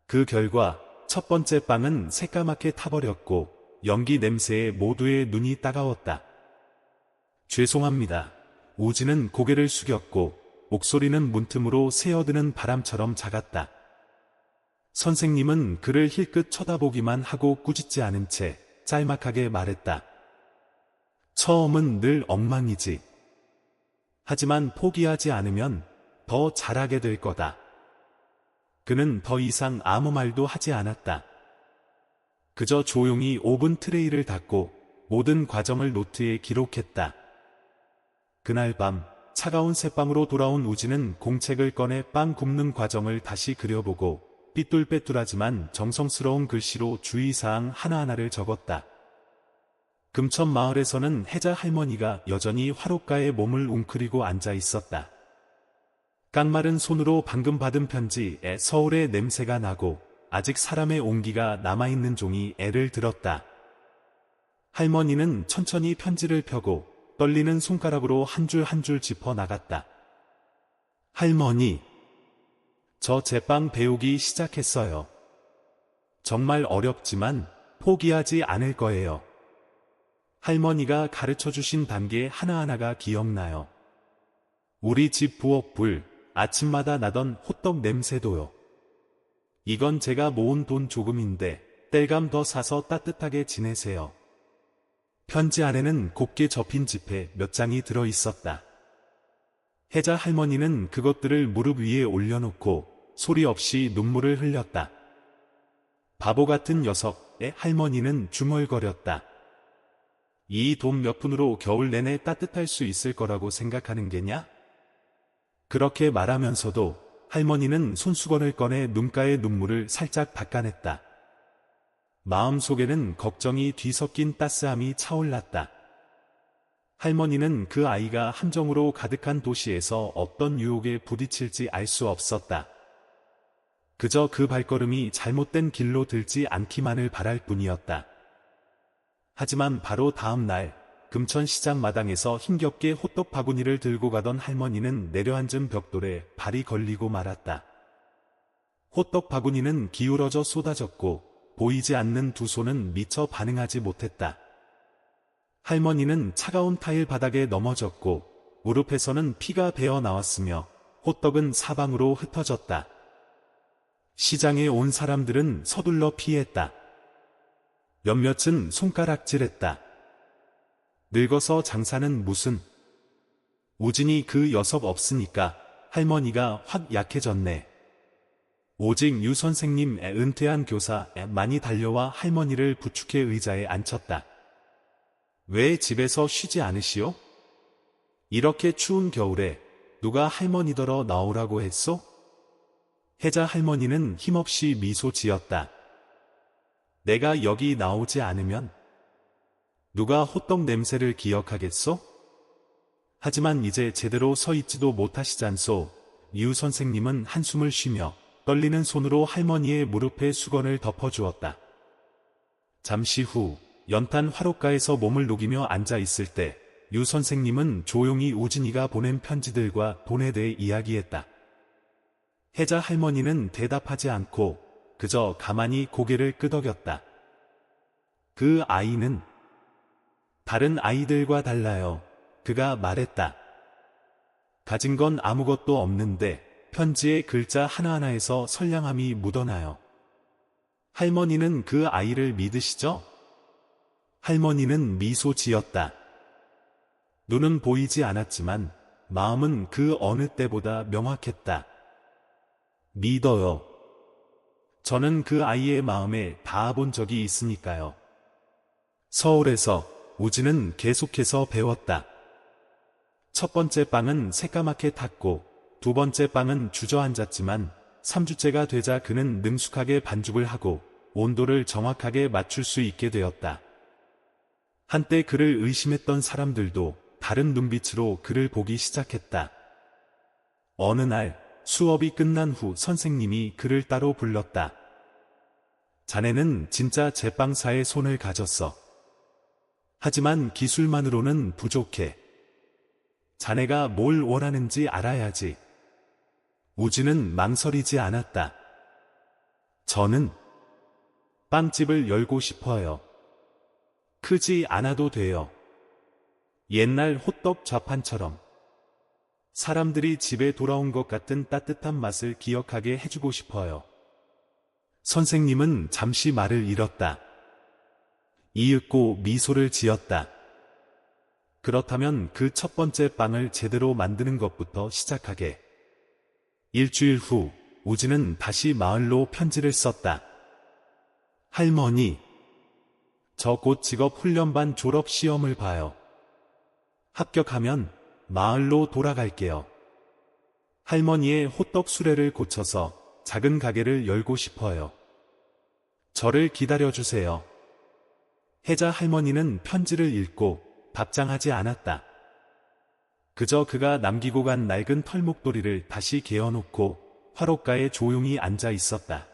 그 결과 첫 번째 빵은 새까맣게 타버렸고 연기 냄새에 모두의 눈이 따가웠다. 죄송합니다. 우진은 고개를 숙였고 목소리는 문틈으로 새어드는 바람처럼 작았다. 선생님은 그를 힐끗 쳐다보기만 하고 꾸짖지 않은 채 짤막하게 말했다. 처음은 늘 엉망이지. 하지만 포기하지 않으면 더 잘하게 될 거다. 그는 더 이상 아무 말도 하지 않았다. 그저 조용히 오븐 트레이를 닫고 모든 과정을 노트에 기록했다. 그날 밤 차가운 새빵으로 돌아온 우진은 공책을 꺼내 빵 굽는 과정을 다시 그려보고 삐뚤빼뚤하지만 정성스러운 글씨로 주의사항 하나하나를 적었다. 금천 마을에서는 혜자 할머니가 여전히 화롯가에 몸을 웅크리고 앉아 있었다. 깡마른 손으로 방금 받은 편지에 서울의 냄새가 나고 아직 사람의 온기가 남아있는 종이 애를 들었다. 할머니는 천천히 편지를 펴고 떨리는 손가락으로 한 줄 한 줄 짚어 나갔다. 할머니, 저 제빵 배우기 시작했어요. 정말 어렵지만 포기하지 않을 거예요. 할머니가 가르쳐주신 단계 하나하나가 기억나요. 우리 집 부엌불, 아침마다 나던 호떡 냄새도요. 이건 제가 모은 돈 조금인데 땔감 더 사서 따뜻하게 지내세요. 편지 안에는 곱게 접힌 지폐 몇 장이 들어 있었다. 혜자 할머니는 그것들을 무릎 위에 올려놓고 소리 없이 눈물을 흘렸다. 바보 같은 녀석의 할머니는 중얼거렸다. 이 돈 몇 푼으로 겨울 내내 따뜻할 수 있을 거라고 생각하는 게냐? 그렇게 말하면서도 할머니는 손수건을 꺼내 눈가의 눈물을 살짝 닦아냈다. 마음속에는 걱정이 뒤섞인 따스함이 차올랐다. 할머니는 그 아이가 함정으로 가득한 도시에서 어떤 유혹에 부딪힐지 알 수 없었다. 그저 그 발걸음이 잘못된 길로 들지 않기만을 바랄 뿐이었다. 하지만 바로 다음 날 금천시장 마당에서 힘겹게 호떡 바구니를 들고 가던 할머니는 내려앉은 벽돌에 발이 걸리고 말았다. 호떡 바구니는 기울어져 쏟아졌고 보이지 않는 두 손은 미처 반응하지 못했다. 할머니는 차가운 타일 바닥에 넘어졌고 무릎에서는 피가 배어 나왔으며 호떡은 사방으로 흩어졌다. 시장에 온 사람들은 서둘러 피했다. 몇몇은 손가락질했다. 늙어서 장사는 무슨. 우진이 그 녀석 없으니까 할머니가 확 약해졌네. 오직 유 선생님 은퇴한 교사 많이 달려와 할머니를 부축해 의자에 앉혔다. 왜 집에서 쉬지 않으시오? 이렇게 추운 겨울에 누가 할머니더러 나오라고 했소? 혜자 할머니는 힘없이 미소 지었다. 내가 여기 나오지 않으면 누가 호떡 냄새를 기억하겠소? 하지만 이제 제대로 서 있지도 못하시잖소. 유 선생님은 한숨을 쉬며 떨리는 손으로 할머니의 무릎에 수건을 덮어주었다. 잠시 후 연탄 화롯가에서 몸을 녹이며 앉아 있을 때 유 선생님은 조용히 우진이가 보낸 편지들과 돈에 대해 이야기했다. 혜자 할머니는 대답하지 않고 그저 가만히 고개를 끄덕였다. 그 아이는 다른 아이들과 달라요. 그가 말했다. 가진 건 아무것도 없는데 편지의 글자 하나하나에서 선량함이 묻어나요. 할머니는 그 아이를 믿으시죠? 할머니는 미소 지었다. 눈은 보이지 않았지만 마음은 그 어느 때보다 명확했다. 믿어요. 저는 그 아이의 마음에 닿아본 적이 있으니까요. 서울에서 우진은 계속해서 배웠다. 첫 번째 빵은 새까맣게 탔고 두 번째 빵은 주저앉았지만 3주째가 되자 그는 능숙하게 반죽을 하고 온도를 정확하게 맞출 수 있게 되었다. 한때 그를 의심했던 사람들도 다른 눈빛으로 그를 보기 시작했다. 어느 날 수업이 끝난 후 선생님이 그를 따로 불렀다. 자네는 진짜 제빵사의 손을 가졌어. 하지만 기술만으로는 부족해. 자네가 뭘 원하는지 알아야지. 우진은 망설이지 않았다. 저는 빵집을 열고 싶어요. 크지 않아도 돼요. 옛날 호떡 좌판처럼 사람들이 집에 돌아온 것 같은 따뜻한 맛을 기억하게 해주고 싶어요. 선생님은 잠시 말을 잃었다. 이윽고 미소를 지었다. 그렇다면 그 첫 번째 빵을 제대로 만드는 것부터 시작하게. 일주일 후 우진은 다시 마을로 편지를 썼다. 할머니, 저 곧 직업 훈련반 졸업 시험을 봐요. 합격하면 마을로 돌아갈게요. 할머니의 호떡 수레를 고쳐서 작은 가게를 열고 싶어요. 저를 기다려주세요. 혜자 할머니는 편지를 읽고 답장하지 않았다. 그저 그가 남기고 간 낡은 털목도리를 다시 개어놓고 화롯가에 조용히 앉아 있었다.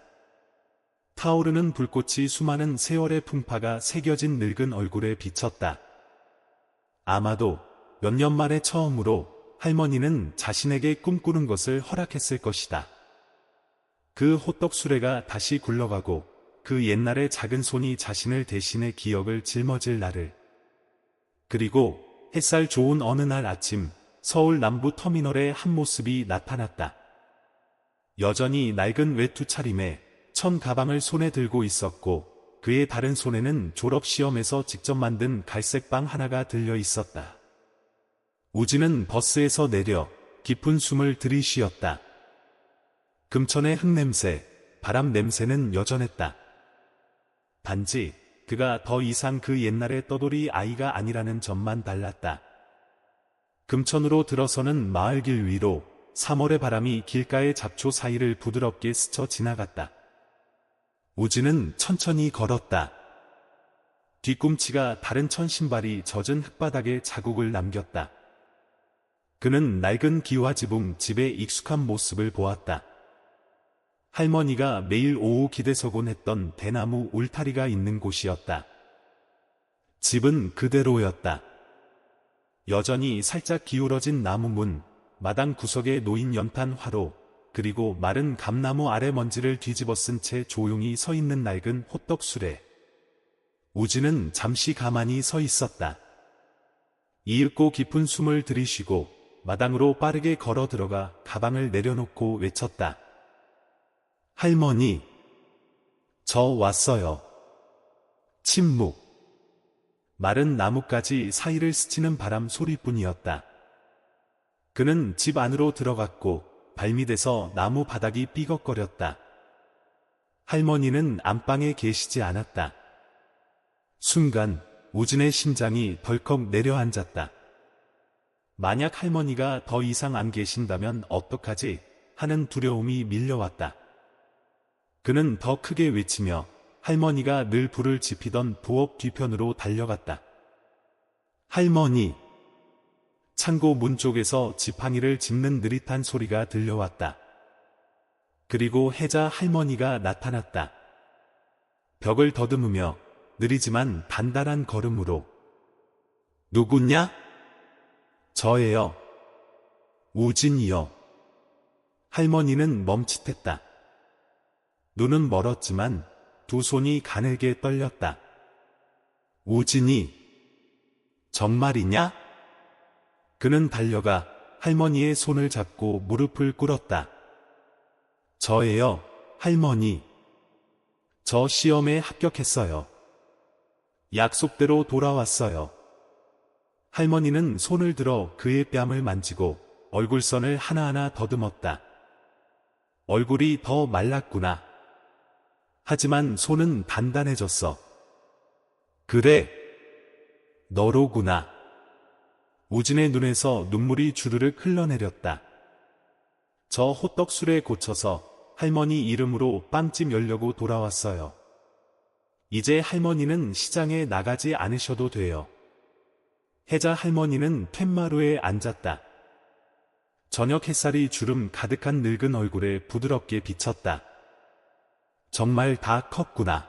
타오르는 불꽃이 수많은 세월의 풍파가 새겨진 늙은 얼굴에 비쳤다. 아마도 몇 년 만에 처음으로 할머니는 자신에게 꿈꾸는 것을 허락했을 것이다. 그 호떡 수레가 다시 굴러가고 그 옛날의 작은 손이 자신을 대신해 기억을 짊어질 날을. 그리고 햇살 좋은 어느 날 아침 서울 남부 터미널에 한 모습이 나타났다. 여전히 낡은 외투 차림에 천 가방을 손에 들고 있었고 그의 다른 손에는 졸업시험에서 직접 만든 갈색빵 하나가 들려 있었다. 우진은 버스에서 내려 깊은 숨을 들이쉬었다. 금천의 흙냄새, 바람 냄새는 여전했다. 단지 그가 더 이상 그 옛날의 떠돌이 아이가 아니라는 점만 달랐다. 금천으로 들어서는 마을길 위로 3월의 바람이 길가의 잡초 사이를 부드럽게 스쳐 지나갔다. 우진은 천천히 걸었다. 뒤꿈치가 다른 천 신발이 젖은 흙바닥에 자국을 남겼다. 그는 낡은 기와지붕 집의 익숙한 모습을 보았다. 할머니가 매일 오후 기대서곤 했던 대나무 울타리가 있는 곳이었다. 집은 그대로였다. 여전히 살짝 기울어진 나무 문, 마당 구석에 놓인 연탄 화로, 그리고 마른 감나무 아래 먼지를 뒤집어 쓴 채 조용히 서 있는 낡은 호떡 수레. 우진은 잠시 가만히 서 있었다. 이윽고 깊은 숨을 들이쉬고 마당으로 빠르게 걸어 들어가 가방을 내려놓고 외쳤다. 할머니, 저 왔어요. 침묵. 마른 나뭇가지 사이를 스치는 바람 소리뿐이었다. 그는 집 안으로 들어갔고 발밑에서 나무 바닥이 삐걱거렸다. 할머니는 안방에 계시지 않았다. 순간 우진의 심장이 덜컥 내려앉았다. 만약 할머니가 더 이상 안 계신다면 어떡하지 하는 두려움이 밀려왔다. 그는 더 크게 외치며 할머니가 늘 불을 지피던 부엌 뒤편으로 달려갔다. 할머니! 창고 문 쪽에서 지팡이를 짚는 느릿한 소리가 들려왔다. 그리고 혜자 할머니가 나타났다. 벽을 더듬으며 느리지만 단단한 걸음으로. 누구냐? 저예요. 우진이요. 할머니는 멈칫했다. 눈은 멀었지만 두 손이 가늘게 떨렸다. 우진이, 정말이냐? 그는 달려가 할머니의 손을 잡고 무릎을 꿇었다. 저예요, 할머니. 저 시험에 합격했어요. 약속대로 돌아왔어요. 할머니는 손을 들어 그의 뺨을 만지고 얼굴선을 하나하나 더듬었다. 얼굴이 더 말랐구나. 하지만 손은 단단해졌어. 그래, 너로구나. 우진의 눈에서 눈물이 주르륵 흘러내렸다. 저 호떡술에 고쳐서 할머니 이름으로 빵집 열려고 돌아왔어요. 이제 할머니는 시장에 나가지 않으셔도 돼요. 혜자 할머니는 툇마루에 앉았다. 저녁 햇살이 주름 가득한 늙은 얼굴에 부드럽게 비쳤다. 정말 다 컸구나.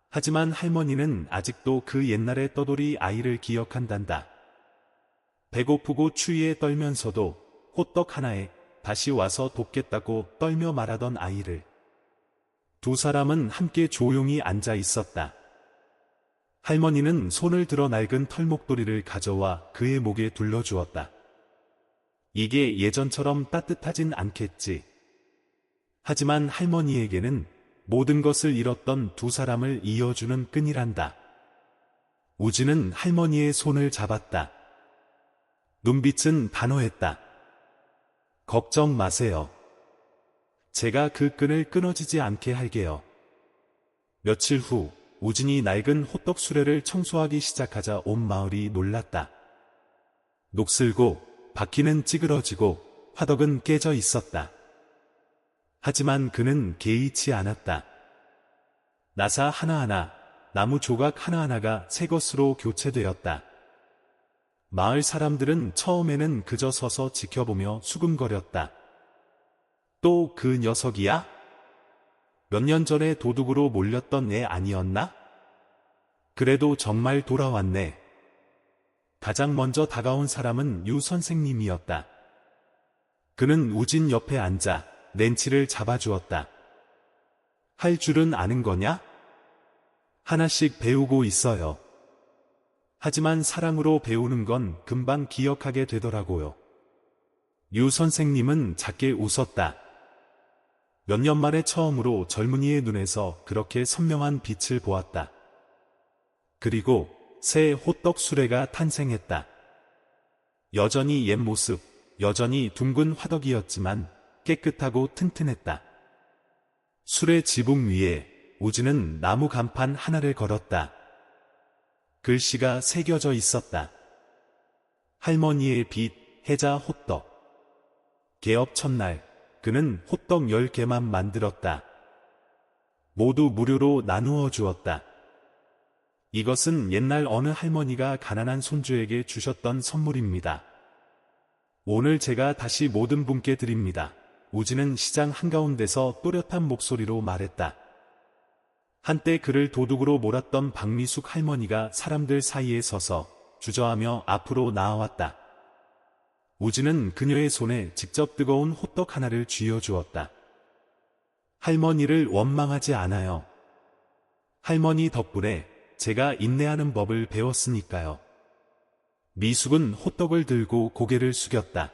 하지만 할머니는 아직도 그 옛날의 떠돌이 아이를 기억한단다. 배고프고 추위에 떨면서도 호떡 하나에 다시 와서 돕겠다고 떨며 말하던 아이를. 두 사람은 함께 조용히 앉아 있었다. 할머니는 손을 들어 낡은 털목도리를 가져와 그의 목에 둘러주었다. 이게 예전처럼 따뜻하진 않겠지. 하지만 할머니에게는 모든 것을 잃었던 두 사람을 이어주는 끈이란다. 우진은 할머니의 손을 잡았다. 눈빛은 단호했다. 걱정 마세요. 제가 그 끈을 끊어지지 않게 할게요. 며칠 후 우진이 낡은 호떡 수레를 청소하기 시작하자 온 마을이 놀랐다. 녹슬고 바퀴는 찌그러지고 화덕은 깨져 있었다. 하지만 그는 개의치 않았다. 나사 하나하나, 나무 조각 하나하나가 새 것으로 교체되었다. 마을 사람들은 처음에는 그저 서서 지켜보며 수군거렸다. 또 그 녀석이야? 몇 년 전에 도둑으로 몰렸던 애 아니었나? 그래도 정말 돌아왔네. 가장 먼저 다가온 사람은 유 선생님이었다. 그는 우진 옆에 앉아 렌치를 잡아주었다. 할 줄은 아는 거냐? 하나씩 배우고 있어요. 하지만 사랑으로 배우는 건 금방 기억하게 되더라고요. 유 선생님은 작게 웃었다. 몇 년 만에 처음으로 젊은이의 눈에서 그렇게 선명한 빛을 보았다. 그리고 새 호떡 수레가 탄생했다. 여전히 옛 모습, 여전히 둥근 화덕이었지만 깨끗하고 튼튼했다. 수레 지붕 위에 우진은 나무 간판 하나를 걸었다. 글씨가 새겨져 있었다. 할머니의 빛, 혜자 호떡. 개업 첫날, 그는 호떡 10개만 만들었다. 모두 무료로 나누어 주었다. 이것은 옛날 어느 할머니가 가난한 손주에게 주셨던 선물입니다. 오늘 제가 다시 모든 분께 드립니다. 우진은 시장 한가운데서 또렷한 목소리로 말했다. 한때 그를 도둑으로 몰았던 박미숙 할머니가 사람들 사이에 서서 주저하며 앞으로 나아왔다. 우진은 그녀의 손에 직접 뜨거운 호떡 하나를 쥐어주었다. 할머니를 원망하지 않아요. 할머니 덕분에 제가 인내하는 법을 배웠으니까요. 미숙은 호떡을 들고 고개를 숙였다.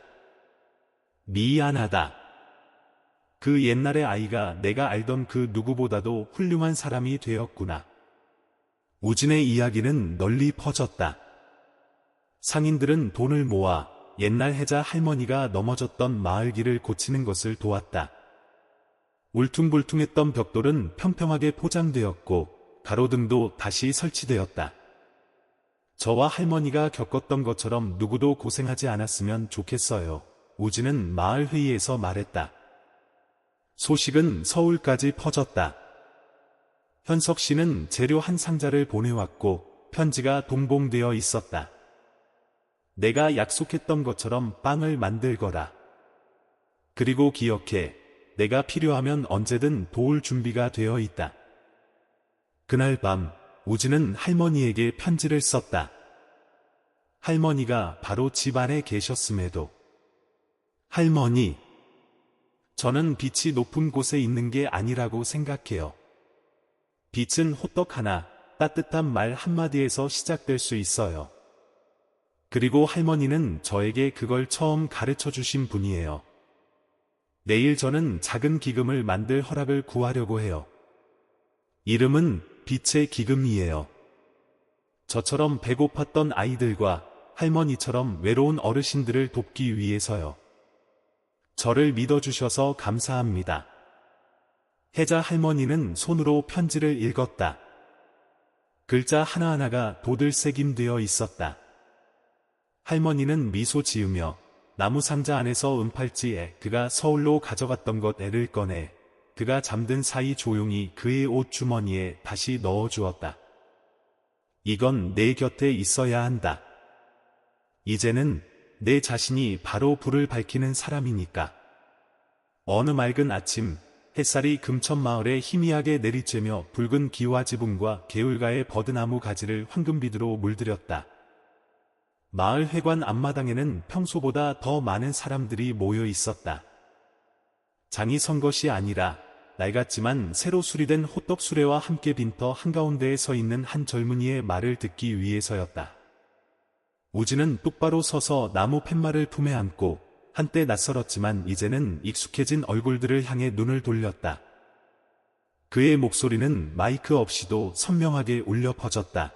미안하다. 그 옛날의 아이가 내가 알던 그 누구보다도 훌륭한 사람이 되었구나. 우진의 이야기는 널리 퍼졌다. 상인들은 돈을 모아 옛날 혜자 할머니가 넘어졌던 마을길을 고치는 것을 도왔다. 울퉁불퉁했던 벽돌은 평평하게 포장되었고 가로등도 다시 설치되었다. 저와 할머니가 겪었던 것처럼 누구도 고생하지 않았으면 좋겠어요. 우진은 마을 회의에서 말했다. 소식은 서울까지 퍼졌다. 현석 씨는 재료 한 상자를 보내왔고 편지가 동봉되어 있었다. 내가 약속했던 것처럼 빵을 만들거라. 그리고 기억해, 내가 필요하면 언제든 도울 준비가 되어 있다. 그날 밤 우진은 할머니에게 편지를 썼다. 할머니가 바로 집 안에 계셨음에도. 할머니, 저는 빛이 높은 곳에 있는 게 아니라고 생각해요. 빛은 호떡 하나, 따뜻한 말 한마디에서 시작될 수 있어요. 그리고 할머니는 저에게 그걸 처음 가르쳐 주신 분이에요. 내일 저는 작은 기금을 만들 허락을 구하려고 해요. 이름은 빛의 기금이에요. 저처럼 배고팠던 아이들과 할머니처럼 외로운 어르신들을 돕기 위해서요. 저를 믿어주셔서 감사합니다. 혜자 할머니는 손으로 편지를 읽었다. 글자 하나하나가 도들새김되어 있었다. 할머니는 미소 지으며 나무 상자 안에서 은팔찌에 그가 서울로 가져갔던 것 애를 꺼내 그가 잠든 사이 조용히 그의 옷 주머니에 다시 넣어주었다. 이건 내 곁에 있어야 한다. 이제는 내 자신이 바로 불을 밝히는 사람이니까. 어느 맑은 아침 햇살이 금천마을에 희미하게 내리쬐며 붉은 기와 지붕과 개울가의 버드나무 가지를 황금빛으로 물들였다. 마을 회관 앞마당에는 평소보다 더 많은 사람들이 모여 있었다. 장이 선 것이 아니라 낡았지만 새로 수리된 호떡 수레와 함께 빈터 한가운데에 서 있는 한 젊은이의 말을 듣기 위해서였다. 우진은 똑바로 서서 나무 팻말을 품에 안고 한때 낯설었지만 이제는 익숙해진 얼굴들을 향해 눈을 돌렸다. 그의 목소리는 마이크 없이도 선명하게 울려 퍼졌다.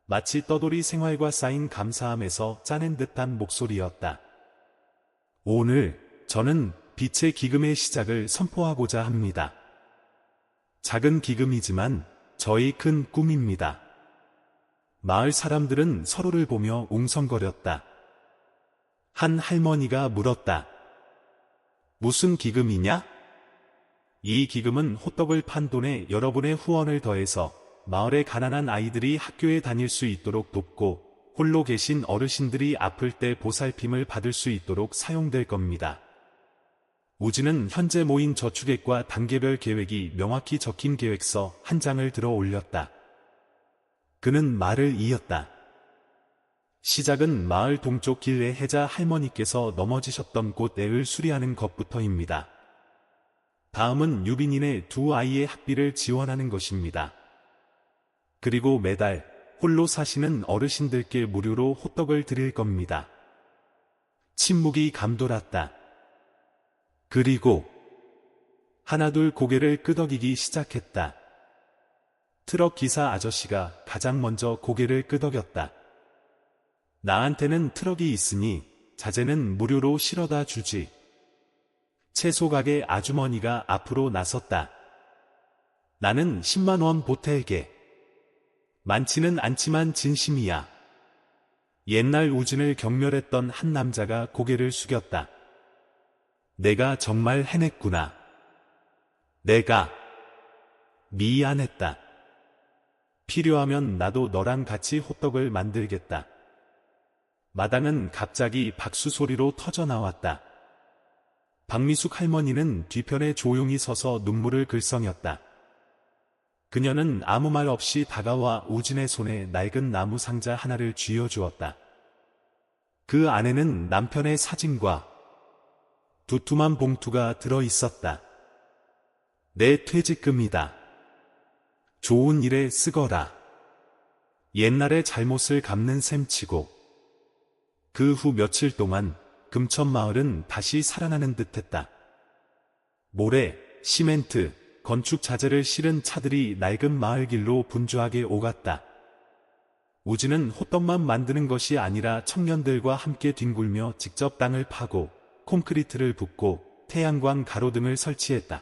마치 떠돌이 생활과 쌓인 감사함에서 짜낸 듯한 목소리였다. 오늘 저는 빛의 기금의 시작을 선포하고자 합니다. 작은 기금이지만 저희 큰 꿈입니다. 마을 사람들은 서로를 보며 웅성거렸다. 한 할머니가 물었다. 무슨 기금이냐? 이 기금은 호떡을 판 돈에 여러분의 후원을 더해서 마을의 가난한 아이들이 학교에 다닐 수 있도록 돕고 홀로 계신 어르신들이 아플 때 보살핌을 받을 수 있도록 사용될 겁니다. 우진은 현재 모인 저축액과 단계별 계획이 명확히 적힌 계획서 한 장을 들어 올렸다. 그는 말을 이었다. 시작은 마을 동쪽 길의 혜자 할머니께서 넘어지셨던 곳 애를 수리하는 것부터입니다. 다음은 유빈인의 두 아이의 학비를 지원하는 것입니다. 그리고 매달 홀로 사시는 어르신들께 무료로 호떡을 드릴 겁니다. 침묵이 감돌았다. 그리고 하나둘 고개를 끄덕이기 시작했다. 트럭 기사 아저씨가 가장 먼저 고개를 끄덕였다. 나한테는 트럭이 있으니 자재는 무료로 실어다 주지. 채소 가게 아주머니가 앞으로 나섰다. 나는 10만 원 보탤게. 많지는 않지만 진심이야. 옛날 우진을 경멸했던 한 남자가 고개를 숙였다. 내가 정말 해냈구나. 내가 미안했다. 필요하면 나도 너랑 같이 호떡을 만들겠다. 마당은 갑자기 박수 소리로 터져 나왔다. 박미숙 할머니는 뒤편에 조용히 서서 눈물을 글썽였다. 그녀는 아무 말 없이 다가와 우진의 손에 낡은 나무 상자 하나를 쥐어주었다. 그 안에는 남편의 사진과 두툼한 봉투가 들어 있었다. 내 퇴직금이다. 좋은 일에 쓰거라. 옛날의 잘못을 갚는 셈치고. 그 후 며칠 동안 금천마을은 다시 살아나는 듯했다. 모래, 시멘트, 건축 자재를 실은 차들이 낡은 마을길로 분주하게 오갔다. 우진은 호떡만 만드는 것이 아니라 청년들과 함께 뒹굴며 직접 땅을 파고 콘크리트를 붓고 태양광 가로등을 설치했다.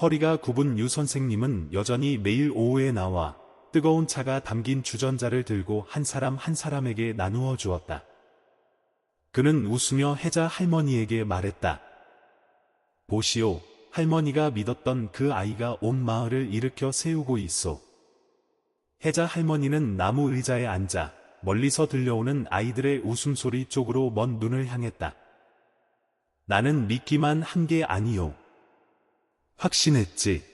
허리가 굽은 유 선생님은 여전히 매일 오후에 나와 뜨거운 차가 담긴 주전자를 들고 한 사람 한 사람에게 나누어 주었다. 그는 웃으며 혜자 할머니에게 말했다. 보시오, 할머니가 믿었던 그 아이가 온 마을을 일으켜 세우고 있소. 혜자 할머니는 나무 의자에 앉아 멀리서 들려오는 아이들의 웃음소리 쪽으로 먼 눈을 향했다. 나는 믿기만 한 게 아니요. 확신했지.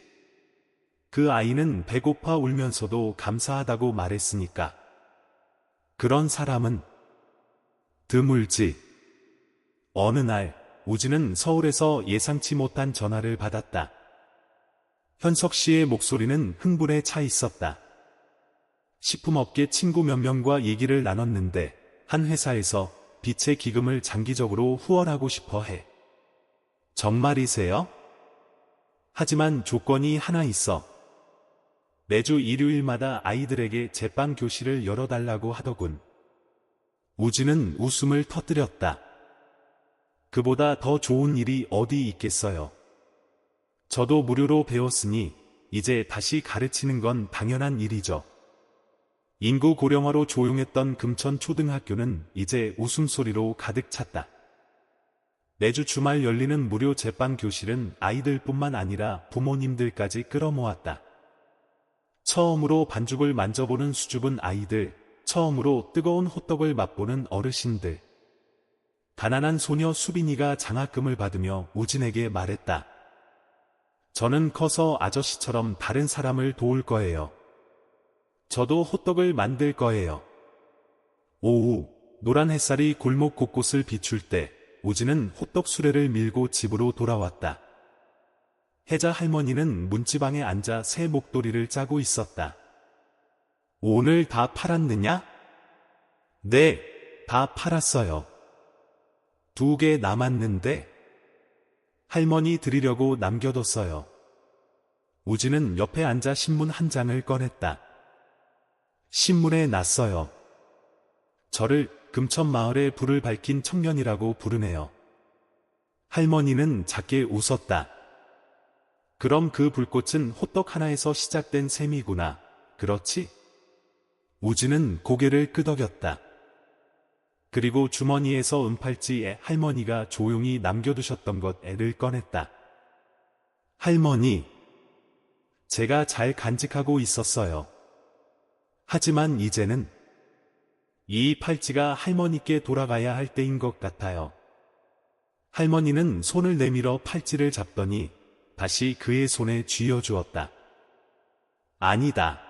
그 아이는 배고파 울면서도 감사하다고 말했으니까. 그런 사람은 드물지. 어느 날 우진은 서울에서 예상치 못한 전화를 받았다. 현석 씨의 목소리는 흥분에 차 있었다. 식품업계 친구 몇 명과 얘기를 나눴는데 한 회사에서 빛의 기금을 장기적으로 후원하고 싶어 해. 정말이세요? 하지만 조건이 하나 있어. 매주 일요일마다 아이들에게 제빵 교실을 열어달라고 하더군. 우진은 웃음을 터뜨렸다. 그보다 더 좋은 일이 어디 있겠어요. 저도 무료로 배웠으니 이제 다시 가르치는 건 당연한 일이죠. 인구 고령화로 조용했던 금천 초등학교는 이제 웃음소리로 가득 찼다. 매주 주말 열리는 무료 제빵 교실은 아이들뿐만 아니라 부모님들까지 끌어모았다. 처음으로 반죽을 만져보는 수줍은 아이들, 처음으로 뜨거운 호떡을 맛보는 어르신들. 가난한 소녀 수빈이가 장학금을 받으며 우진에게 말했다. 저는 커서 아저씨처럼 다른 사람을 도울 거예요. 저도 호떡을 만들 거예요. 오후, 노란 햇살이 골목 곳곳을 비출 때 우진은 호떡 수레를 밀고 집으로 돌아왔다. 혜자 할머니는 문지방에 앉아 새 목도리를 짜고 있었다. 오늘 다 팔았느냐? 네, 다 팔았어요. 2개 남았는데 할머니 드리려고 남겨뒀어요. 우진은 옆에 앉아 신문 한 장을 꺼냈다. 신문에 났어요. 저를 금천마을에 불을 밝힌 청년이라고 부르네요. 할머니는 작게 웃었다. 그럼 그 불꽃은 호떡 하나에서 시작된 셈이구나. 그렇지? 우진은 고개를 끄덕였다. 그리고 주머니에서 은팔찌에 할머니가 조용히 남겨두셨던 것을 꺼냈다. 할머니, 제가 잘 간직하고 있었어요. 하지만 이제는 이 팔찌가 할머니께 돌아가야 할 때인 것 같아요. 할머니는 손을 내밀어 팔찌를 잡더니 다시 그의 손에 쥐어주었다. 아니다.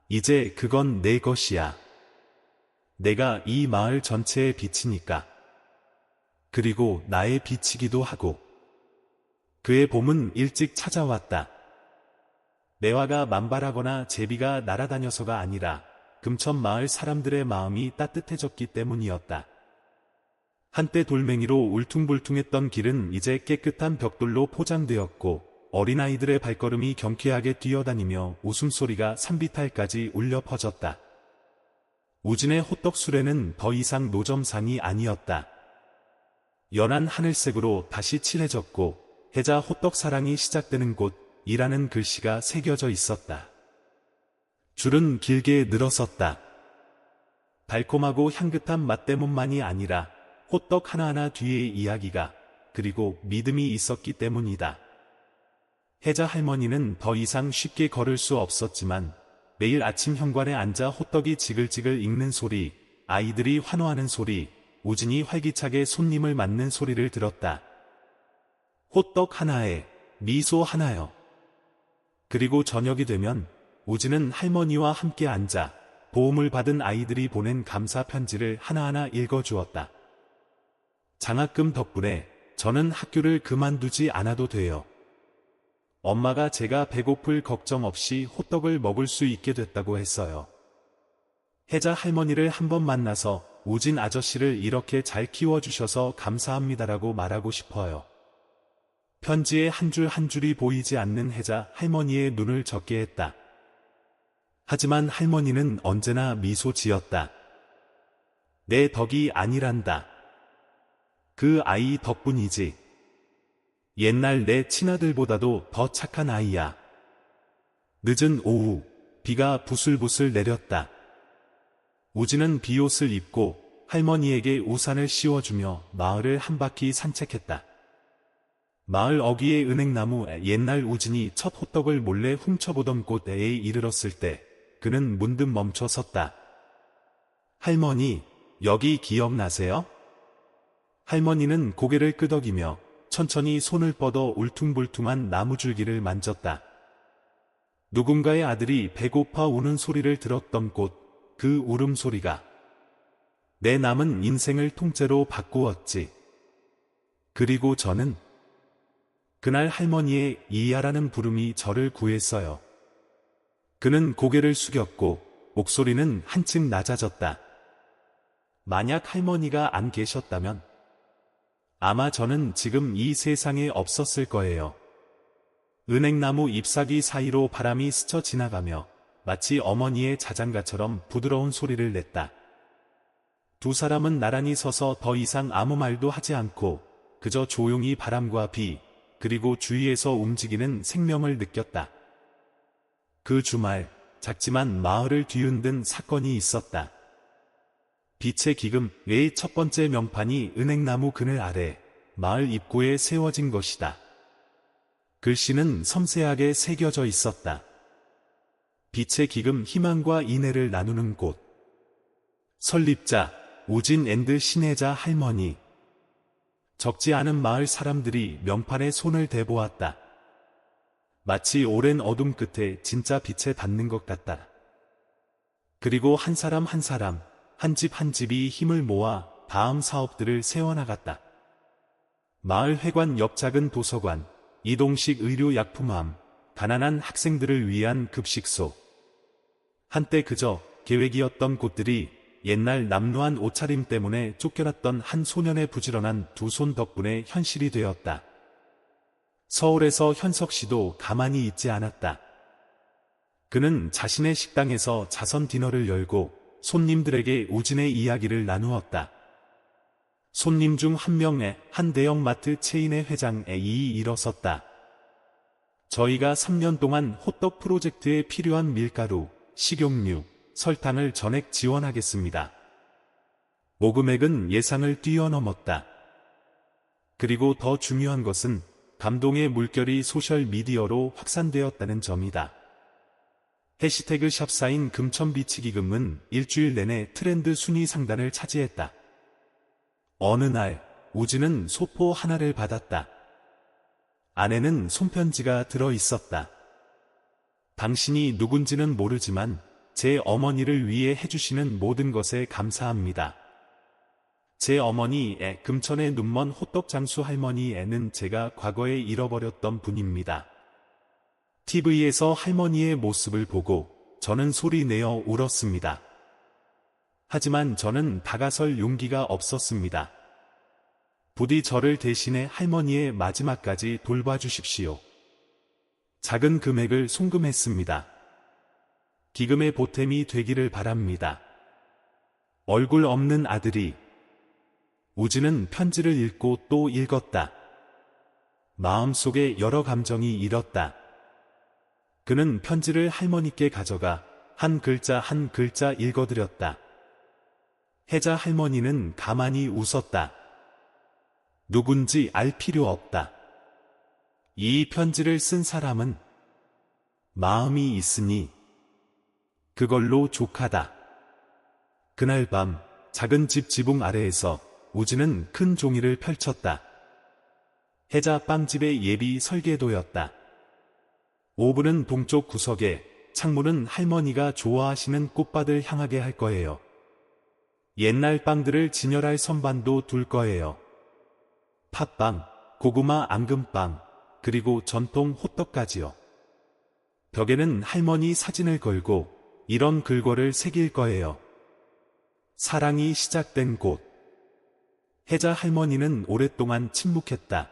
이제 그건 내 것이야. 내가 이 마을 전체의 빛이니까. 그리고 나의 빛이기도 하고. 그의 봄은 일찍 찾아왔다. 매화가 만발하거나 제비가 날아다녀서가 아니라 금천 마을 사람들의 마음이 따뜻해졌기 때문이었다. 한때 돌멩이로 울퉁불퉁했던 길은 이제 깨끗한 벽돌로 포장되었고 어린아이들의 발걸음이 경쾌하게 뛰어다니며 웃음소리가 산비탈까지 울려 퍼졌다. 우진의 호떡 수레는 더 이상 노점상이 아니었다. 연한 하늘색으로 다시 칠해졌고 혜자 호떡 사랑이 시작되는 곳이라는 글씨가 새겨져 있었다. 줄은 길게 늘어섰다. 달콤하고 향긋한 맛 때문만이 아니라 호떡 하나하나 뒤에 이야기가 그리고 믿음이 있었기 때문이다. 혜자 할머니는 더 이상 쉽게 걸을 수 없었지만 매일 아침 현관에 앉아 호떡이 지글지글 익는 소리, 아이들이 환호하는 소리, 우진이 활기차게 손님을 맞는 소리를 들었다. 호떡 하나에 미소 하나요. 그리고 저녁이 되면 우진은 할머니와 함께 앉아 도움을 받은 아이들이 보낸 감사 편지를 하나하나 읽어주었다. 장학금 덕분에 저는 학교를 그만두지 않아도 돼요. 엄마가 제가 배고플 걱정 없이 호떡을 먹을 수 있게 됐다고 했어요. 혜자 할머니를 한번 만나서 우진 아저씨를 이렇게 잘 키워주셔서 감사합니다라고 말하고 싶어요. 편지에 한 줄 한 줄이 보이지 않는 혜자 할머니의 눈을 젖게 했다. 하지만 할머니는 언제나 미소 지었다. 내 덕이 아니란다. 그 아이 덕분이지. 옛날 내 친아들보다도 더 착한 아이야. 늦은 오후, 비가 부슬부슬 내렸다. 우진은 비옷을 입고 할머니에게 우산을 씌워주며 마을을 한 바퀴 산책했다. 마을 어귀의 은행나무에 옛날 우진이 첫 호떡을 몰래 훔쳐보던 곳에 이르렀을 때 그는 문득 멈춰 섰다. 할머니, 여기 기억나세요? 할머니는 고개를 끄덕이며 천천히 손을 뻗어 울퉁불퉁한 나무줄기를 만졌다. 누군가의 아들이 배고파 우는 소리를 들었던 곳, 그 울음소리가 내 남은 인생을 통째로 바꾸었지. 그리고 저는 그날 할머니의 이야라는 부름이 저를 구했어요. 그는 고개를 숙였고 목소리는 한층 낮아졌다. 만약 할머니가 안 계셨다면 아마 저는 지금 이 세상에 없었을 거예요. 은행나무 잎사귀 사이로 바람이 스쳐 지나가며 마치 어머니의 자장가처럼 부드러운 소리를 냈다. 두 사람은 나란히 서서 더 이상 아무 말도 하지 않고 그저 조용히 바람과 비, 그리고 주위에서 움직이는 생명을 느꼈다. 그 주말, 작지만 마을을 뒤흔든 사건이 있었다. 빛의 기금의 첫 번째 명판이 은행나무 그늘 아래 마을 입구에 세워진 것이다. 글씨는 섬세하게 새겨져 있었다. 빛의 기금 희망과 인애를 나누는 곳. 설립자 우진 앤드 신혜자 할머니. 적지 않은 마을 사람들이 명판에 손을 대보았다. 마치 오랜 어둠 끝에 진짜 빛에 닿는 것 같다. 그리고 한 사람 한 사람, 한 집 한 집이 힘을 모아 다음 사업들을 세워나갔다. 마을 회관 옆 작은 도서관, 이동식 의료약품함, 가난한 학생들을 위한 급식소. 한때 그저 계획이었던 곳들이 옛날 남루한 옷차림 때문에 쫓겨났던 한 소년의 부지런한 두 손 덕분에 현실이 되었다. 서울에서 현석 씨도 가만히 있지 않았다. 그는 자신의 식당에서 자선 디너를 열고 손님들에게 우진의 이야기를 나누었다. 손님 중 한 명의 한 대형마트 체인의 회장에 일어섰다. 저희가 3년 동안 호떡 프로젝트에 필요한 밀가루, 식용유, 설탕을 전액 지원하겠습니다. 모금액은 예상을 뛰어넘었다. 그리고 더 중요한 것은 감동의 물결이 소셜미디어로 확산되었다는 점이다. 해시태그 샵사인 금천비치기금은 일주일 내내 트렌드 순위 상단을 차지했다. 어느 날 우진은 소포 하나를 받았다. 안에는 손편지가 들어 있었다. 당신이 누군지는 모르지만 제 어머니를 위해 해주시는 모든 것에 감사합니다. 제 어머니의 금천의 눈먼 호떡 장수 할머니에는 제가 과거에 잃어버렸던 분입니다. TV에서 할머니의 모습을 보고 저는 소리내어 울었습니다. 하지만 저는 다가설 용기가 없었습니다. 부디 저를 대신해 할머니의 마지막까지 돌봐주십시오. 작은 금액을 송금했습니다. 기금의 보탬이 되기를 바랍니다. 얼굴 없는 아들이. 우진은 편지를 읽고 또 읽었다. 마음속에 여러 감정이 일었다. 그는 편지를 할머니께 가져가 한 글자 한 글자 읽어드렸다. 혜자 할머니는 가만히 웃었다. 누군지 알 필요 없다. 이 편지를 쓴 사람은 마음이 있으니 그걸로 족하다. 그날 밤 작은 집 지붕 아래에서 우진은 큰 종이를 펼쳤다. 혜자 빵집의 예비 설계도였다. 오븐은 동쪽 구석에, 창문은 할머니가 좋아하시는 꽃밭을 향하게 할 거예요. 옛날 빵들을 진열할 선반도 둘 거예요. 팥빵, 고구마 앙금빵, 그리고 전통 호떡까지요. 벽에는 할머니 사진을 걸고 이런 글귀를 새길 거예요. 사랑이 시작된 곳. 혜자 할머니는 오랫동안 침묵했다.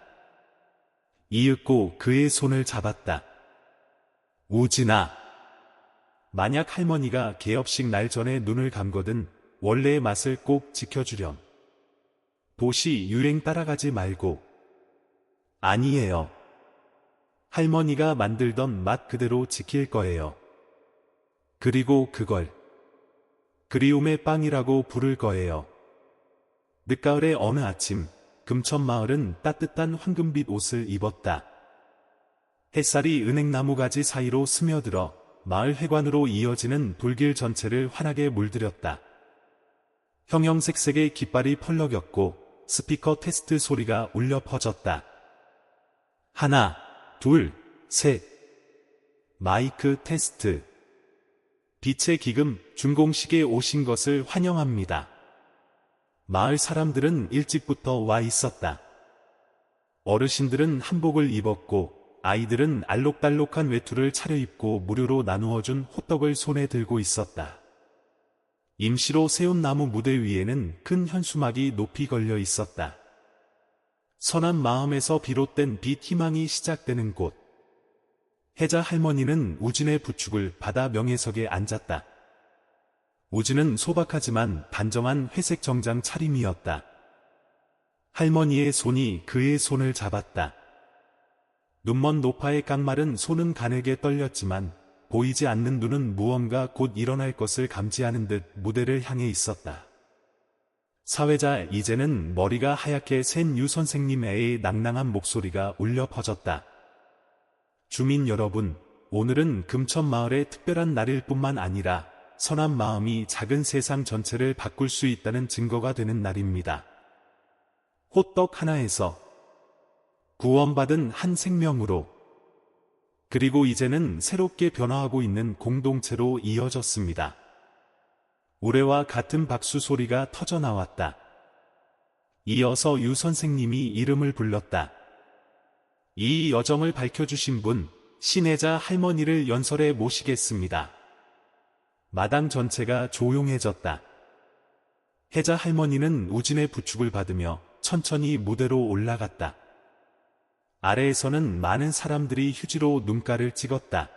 이윽고 그의 손을 잡았다. 우진아. 만약 할머니가 개업식 날 전에 눈을 감거든 원래의 맛을 꼭 지켜주렴. 도시 유행 따라가지 말고. 아니에요. 할머니가 만들던 맛 그대로 지킬 거예요. 그리고 그걸 그리움의 빵이라고 부를 거예요. 늦가을의 어느 아침, 금천마을은 따뜻한 황금빛 옷을 입었다. 햇살이 은행나무 가지 사이로 스며들어 마을 회관으로 이어지는 돌길 전체를 환하게 물들였다. 형형색색의 깃발이 펄럭였고 스피커 테스트 소리가 울려 퍼졌다. 하나, 둘, 셋. 마이크 테스트. 빛의 기금 준공식에 오신 것을 환영합니다. 마을 사람들은 일찍부터 와 있었다. 어르신들은 한복을 입었고 아이들은 알록달록한 외투를 차려입고 무료로 나누어준 호떡을 손에 들고 있었다. 임시로 세운 나무 무대 위에는 큰 현수막이 높이 걸려 있었다. 선한 마음에서 비롯된 빛 희망이 시작되는 곳. 혜자 할머니는 우진의 부축을 받아 명예석에 앉았다. 우진은 소박하지만 단정한 회색 정장 차림이었다. 할머니의 손이 그의 손을 잡았다. 눈먼 노파의 깡마른 손은 가늘게 떨렸지만 보이지 않는 눈은 무언가 곧 일어날 것을 감지하는 듯 무대를 향해 있었다. 사회자 이제는 머리가 하얗게 센 유 선생님의 낭낭한 목소리가 울려 퍼졌다. 주민 여러분, 오늘은 금천마을의 특별한 날일 뿐만 아니라 선한 마음이 작은 세상 전체를 바꿀 수 있다는 증거가 되는 날입니다. 호떡 하나에서 구원받은 한 생명으로, 그리고 이제는 새롭게 변화하고 있는 공동체로 이어졌습니다. 우레와 같은 박수 소리가 터져나왔다. 이어서 유 선생님이 이름을 불렀다. 이 여정을 밝혀주신 분, 신혜자 할머니를 연설에 모시겠습니다. 마당 전체가 조용해졌다. 혜자 할머니는 우진의 부축을 받으며 천천히 무대로 올라갔다. 아래에서는 많은 사람들이 휴지로 눈가를 찍었다.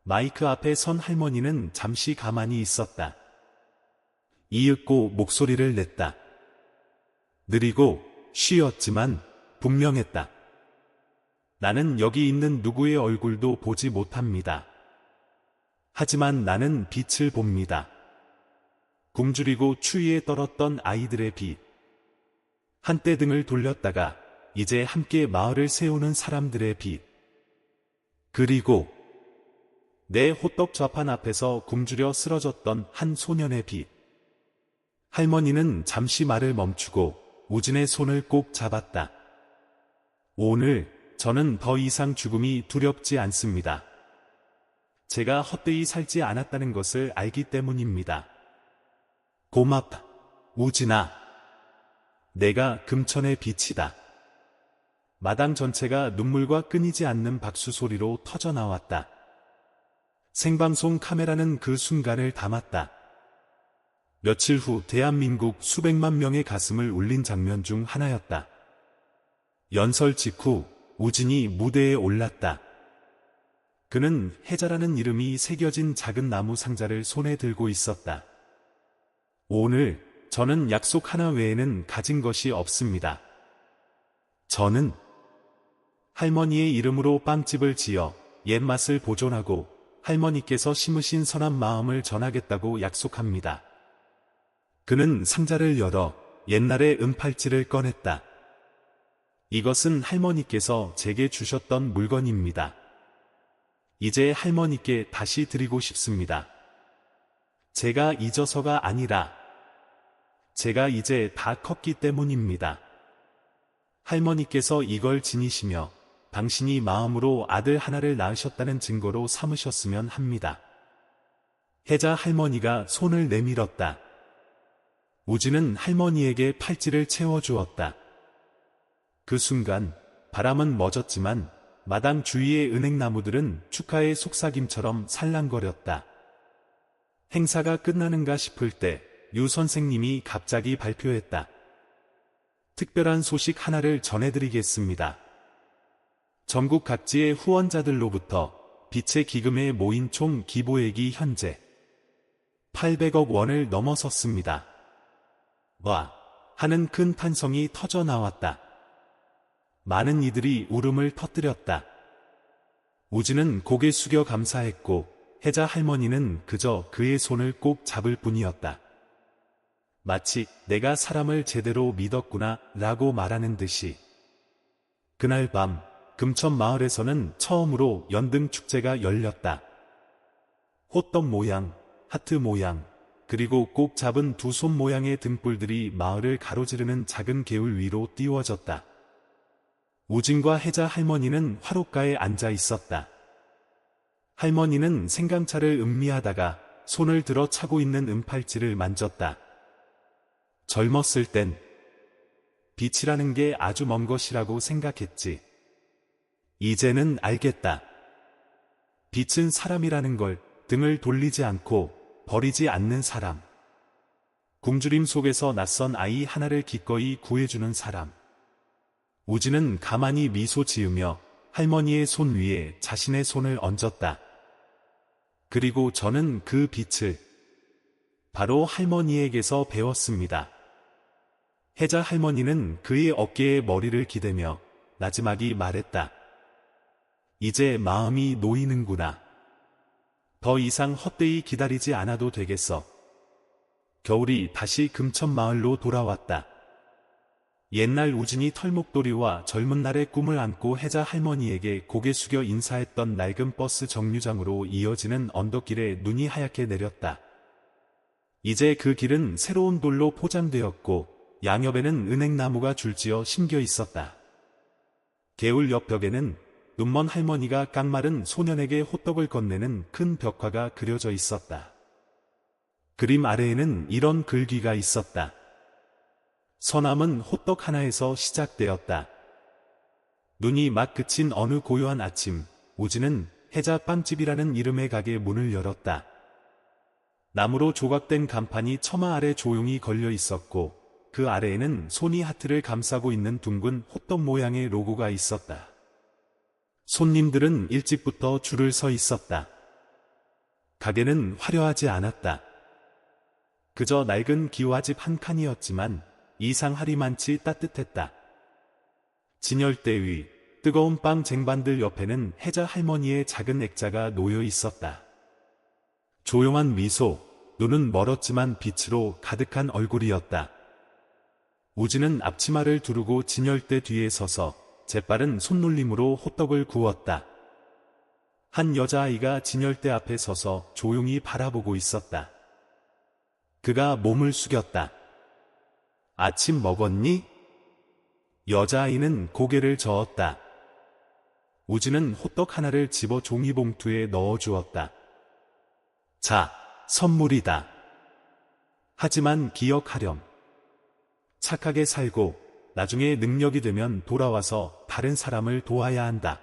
마이크 앞에 선 할머니는 잠시 가만히 있었다. 이윽고 목소리를 냈다. 느리고 쉬었지만 분명했다. 나는 여기 있는 누구의 얼굴도 보지 못합니다. 하지만 나는 빛을 봅니다. 굶주리고 추위에 떨었던 아이들의 빛. 한때 등을 돌렸다가 이제 함께 마을을 세우는 사람들의 빛. 그리고 내 호떡 좌판 앞에서 굶주려 쓰러졌던 한 소년의 빛. 할머니는 잠시 말을 멈추고 우진의 손을 꼭 잡았다. 오늘 저는 더 이상 죽음이 두렵지 않습니다. 제가 헛되이 살지 않았다는 것을 알기 때문입니다. 고맙다, 우진아. 내가 금천의 빛이다. 마당 전체가 눈물과 끊이지 않는 박수 소리로 터져나왔다. 생방송 카메라는 그 순간을 담았다. 며칠 후 대한민국 수백만 명의 가슴을 울린 장면 중 하나였다. 연설 직후 우진이 무대에 올랐다. 그는 혜자라는 이름이 새겨진 작은 나무 상자를 손에 들고 있었다. 오늘 저는 약속 하나 외에는 가진 것이 없습니다. 저는 할머니의 이름으로 빵집을 지어 옛맛을 보존하고 할머니께서 심으신 선한 마음을 전하겠다고 약속합니다. 그는 상자를 열어 옛날의 은팔찌를 꺼냈다. 이것은 할머니께서 제게 주셨던 물건입니다. 이제 할머니께 다시 드리고 싶습니다. 제가 잊어서가 아니라 제가 이제 다 컸기 때문입니다. 할머니께서 이걸 지니시며 당신이 마음으로 아들 하나를 낳으셨다는 증거로 삼으셨으면 합니다. 혜자 할머니가 손을 내밀었다. 우진은 할머니에게 팔찌를 채워주었다. 그 순간 바람은 멎었지만 마당 주위의 은행나무들은 축하의 속삭임처럼 살랑거렸다. 행사가 끝나는가 싶을 때 유 선생님이 갑자기 발표했다. 특별한 소식 하나를 전해드리겠습니다. 전국 각지의 후원자들로부터 빛의 기금에 모인 총 기부액이 현재 800억 원을 넘어섰습니다. 와! 하는 큰 탄성이 터져 나왔다. 많은 이들이 울음을 터뜨렸다. 우진은 고개 숙여 감사했고 혜자 할머니는 그저 그의 손을 꼭 잡을 뿐이었다. 마치 내가 사람을 제대로 믿었구나 라고 말하는 듯이. 그날 밤 금천 마을에서는 처음으로 연등 축제가 열렸다. 호떡 모양, 하트 모양, 그리고 꼭 잡은 두 손 모양의 등불들이 마을을 가로지르는 작은 개울 위로 띄워졌다. 우진과 혜자 할머니는 화롯가에 앉아 있었다. 할머니는 생강차를 음미하다가 손을 들어 차고 있는 은팔찌를 만졌다. 젊었을 땐 빛이라는 게 아주 먼 것이라고 생각했지. 이제는 알겠다. 빛은 사람이라는 걸 등을 돌리지 않고 버리지 않는 사람. 굶주림 속에서 낯선 아이 하나를 기꺼이 구해주는 사람. 우진은 가만히 미소 지으며 할머니의 손 위에 자신의 손을 얹었다. 그리고 저는 그 빛을 바로 할머니에게서 배웠습니다. 혜자 할머니는 그의 어깨에 머리를 기대며 나지막이 말했다. 이제 마음이 놓이는구나. 더 이상 헛되이 기다리지 않아도 되겠어. 겨울이 다시 금천마을로 돌아왔다. 옛날 우진이 털목도리와 젊은 날의 꿈을 안고 혜자 할머니에게 고개 숙여 인사했던 낡은 버스 정류장으로 이어지는 언덕길에 눈이 하얗게 내렸다. 이제 그 길은 새로운 돌로 포장되었고 양옆에는 은행나무가 줄지어 심겨 있었다. 개울 옆 벽에는 눈먼 할머니가 깡마른 소년에게 호떡을 건네는 큰 벽화가 그려져 있었다. 그림 아래에는 이런 글귀가 있었다. 서남은 호떡 하나에서 시작되었다. 눈이 막 그친 어느 고요한 아침, 우진은 혜자 빵집이라는 이름의 가게 문을 열었다. 나무로 조각된 간판이 처마 아래 조용히 걸려 있었고 그 아래에는 손이 하트를 감싸고 있는 둥근 호떡 모양의 로고가 있었다. 손님들은 일찍부터 줄을 서 있었다. 가게는 화려하지 않았다. 그저 낡은 기와집 한 칸이었지만 이상하리만치 따뜻했다. 진열대 위 뜨거운 빵 쟁반들 옆에는 혜자 할머니의 작은 액자가 놓여 있었다. 조용한 미소, 눈은 멀었지만 빛으로 가득한 얼굴이었다. 우진은 앞치마를 두르고 진열대 뒤에 서서 재빠른 손놀림으로 호떡을 구웠다. 한 여자아이가 진열대 앞에 서서 조용히 바라보고 있었다. 그가 몸을 숙였다. 아침 먹었니? 여자아이는 고개를 저었다. 우진은 호떡 하나를 집어 종이봉투에 넣어주었다. 자, 선물이다. 하지만 기억하렴. 착하게 살고 나중에 능력이 되면 돌아와서 다른 사람을 도와야 한다.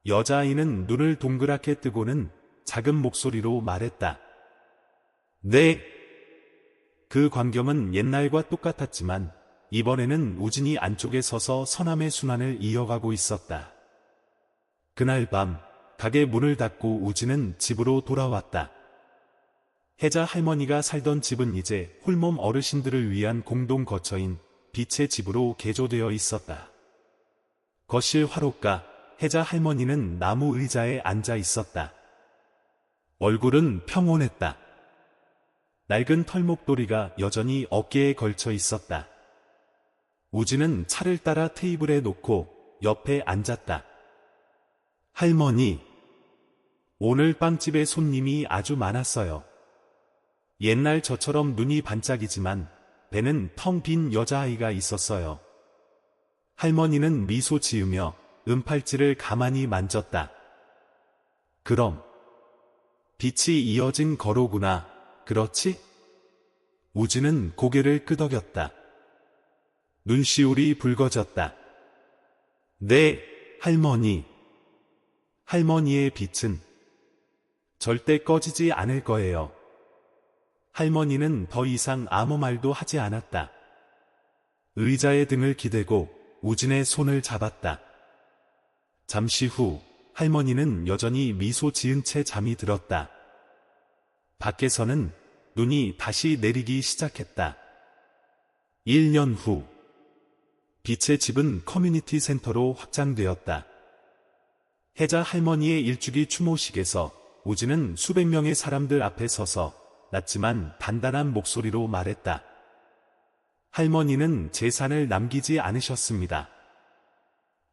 여자아이는 눈을 동그랗게 뜨고는 작은 목소리로 말했다. 네. 그 광경은 옛날과 똑같았지만 이번에는 우진이 안쪽에 서서 서남의 순환을 이어가고 있었다. 그날 밤 가게 문을 닫고 우진은 집으로 돌아왔다. 혜자 할머니가 살던 집은 이제 홀몸 어르신들을 위한 공동 거처인 빛의 집으로 개조되어 있었다. 거실 화롯가, 혜자 할머니는 나무 의자에 앉아 있었다. 얼굴은 평온했다. 낡은 털목도리가 여전히 어깨에 걸쳐 있었다. 우진은 차를 따라 테이블에 놓고 옆에 앉았다. 할머니, 오늘 빵집에 손님이 아주 많았어요. 옛날 저처럼 눈이 반짝이지만 배는 텅 빈 여자아이가 있었어요. 할머니는 미소 지으며 은팔찌를 가만히 만졌다. 그럼 빛이 이어진 거로구나, 그렇지? 우진은 고개를 끄덕였다. 눈시울이 붉어졌다. 네, 할머니. 할머니의 빛은 절대 꺼지지 않을 거예요. 할머니는 더 이상 아무 말도 하지 않았다. 의자에 등을 기대고 우진의 손을 잡았다. 잠시 후 할머니는 여전히 미소 지은 채 잠이 들었다. 밖에서는 눈이 다시 내리기 시작했다. 1년 후 빛의 집은 커뮤니티 센터로 확장되었다. 혜자 할머니의 일주기 추모식에서 우진은 수백 명의 사람들 앞에 서서 낮지만 단단한 목소리로 말했다. 할머니는 재산을 남기지 않으셨습니다.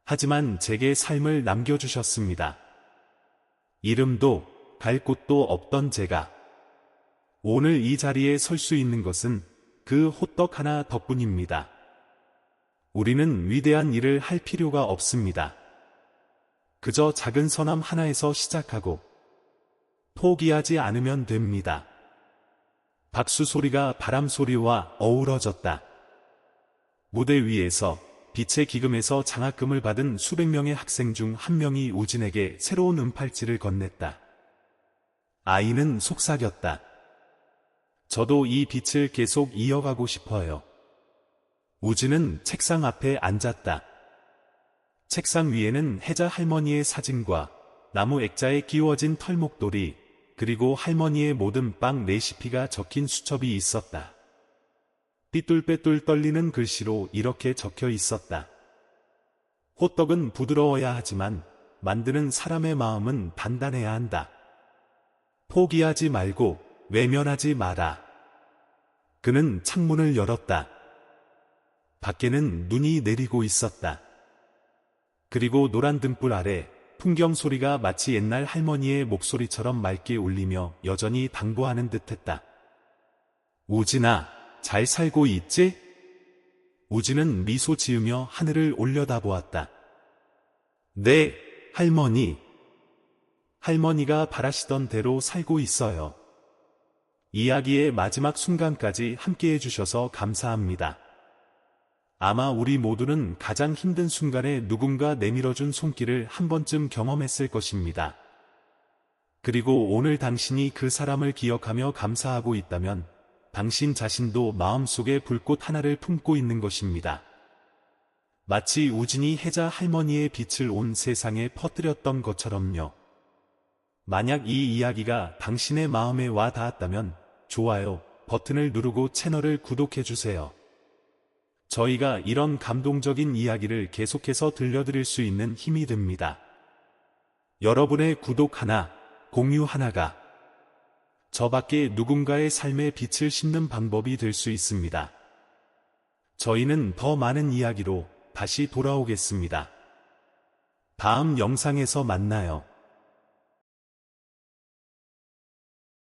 하지만 제게 삶을 남겨주셨습니다. 이름도 갈 곳도 없던 제가 오늘 이 자리에 설 수 있는 것은 그 호떡 하나 덕분입니다. 우리는 위대한 일을 할 필요가 없습니다. 그저 작은 선함 하나에서 시작하고 포기하지 않으면 됩니다. 박수 소리가 바람 소리와 어우러졌다. 무대 위에서 빛의 기금에서 장학금을 받은 수백 명의 학생 중 한 명이 우진에게 새로운 은팔찌를 건넸다. 아이는 속삭였다. 저도 이 빛을 계속 이어가고 싶어요. 우진은 책상 앞에 앉았다. 책상 위에는 혜자 할머니의 사진과 나무 액자에 끼워진 털목도리, 그리고 할머니의 모든 빵 레시피가 적힌 수첩이 있었다. 삐뚤빼뚤 떨리는 글씨로 이렇게 적혀 있었다. 호떡은 부드러워야 하지만 만드는 사람의 마음은 단단해야 한다. 포기하지 말고 외면하지 마라. 그는 창문을 열었다. 밖에는 눈이 내리고 있었다. 그리고 노란 등불 아래 풍경 소리가 마치 옛날 할머니의 목소리처럼 맑게 울리며 여전히 당부하는 듯했다. 우진아, 잘 살고 있지? 우진은 미소 지으며 하늘을 올려다보았다. 네, 할머니. 할머니가 바라시던 대로 살고 있어요. 이야기의 마지막 순간까지 함께해 주셔서 감사합니다. 아마 우리 모두는 가장 힘든 순간에 누군가 내밀어준 손길을 한 번쯤 경험했을 것입니다. 그리고 오늘 당신이 그 사람을 기억하며 감사하고 있다면 당신 자신도 마음속에 불꽃 하나를 품고 있는 것입니다. 마치 우진이 혜자 할머니의 빛을 온 세상에 퍼뜨렸던 것처럼요. 만약 이 이야기가 당신의 마음에 와 닿았다면 좋아요 버튼을 누르고 채널을 구독해주세요. 저희가 이런 감동적인 이야기를 계속해서 들려드릴 수 있는 힘이 됩니다. 여러분의 구독 하나, 공유 하나가 저 밖에 누군가의 삶에 빛을 싣는 방법이 될 수 있습니다. 저희는 더 많은 이야기로 다시 돌아오겠습니다. 다음 영상에서 만나요.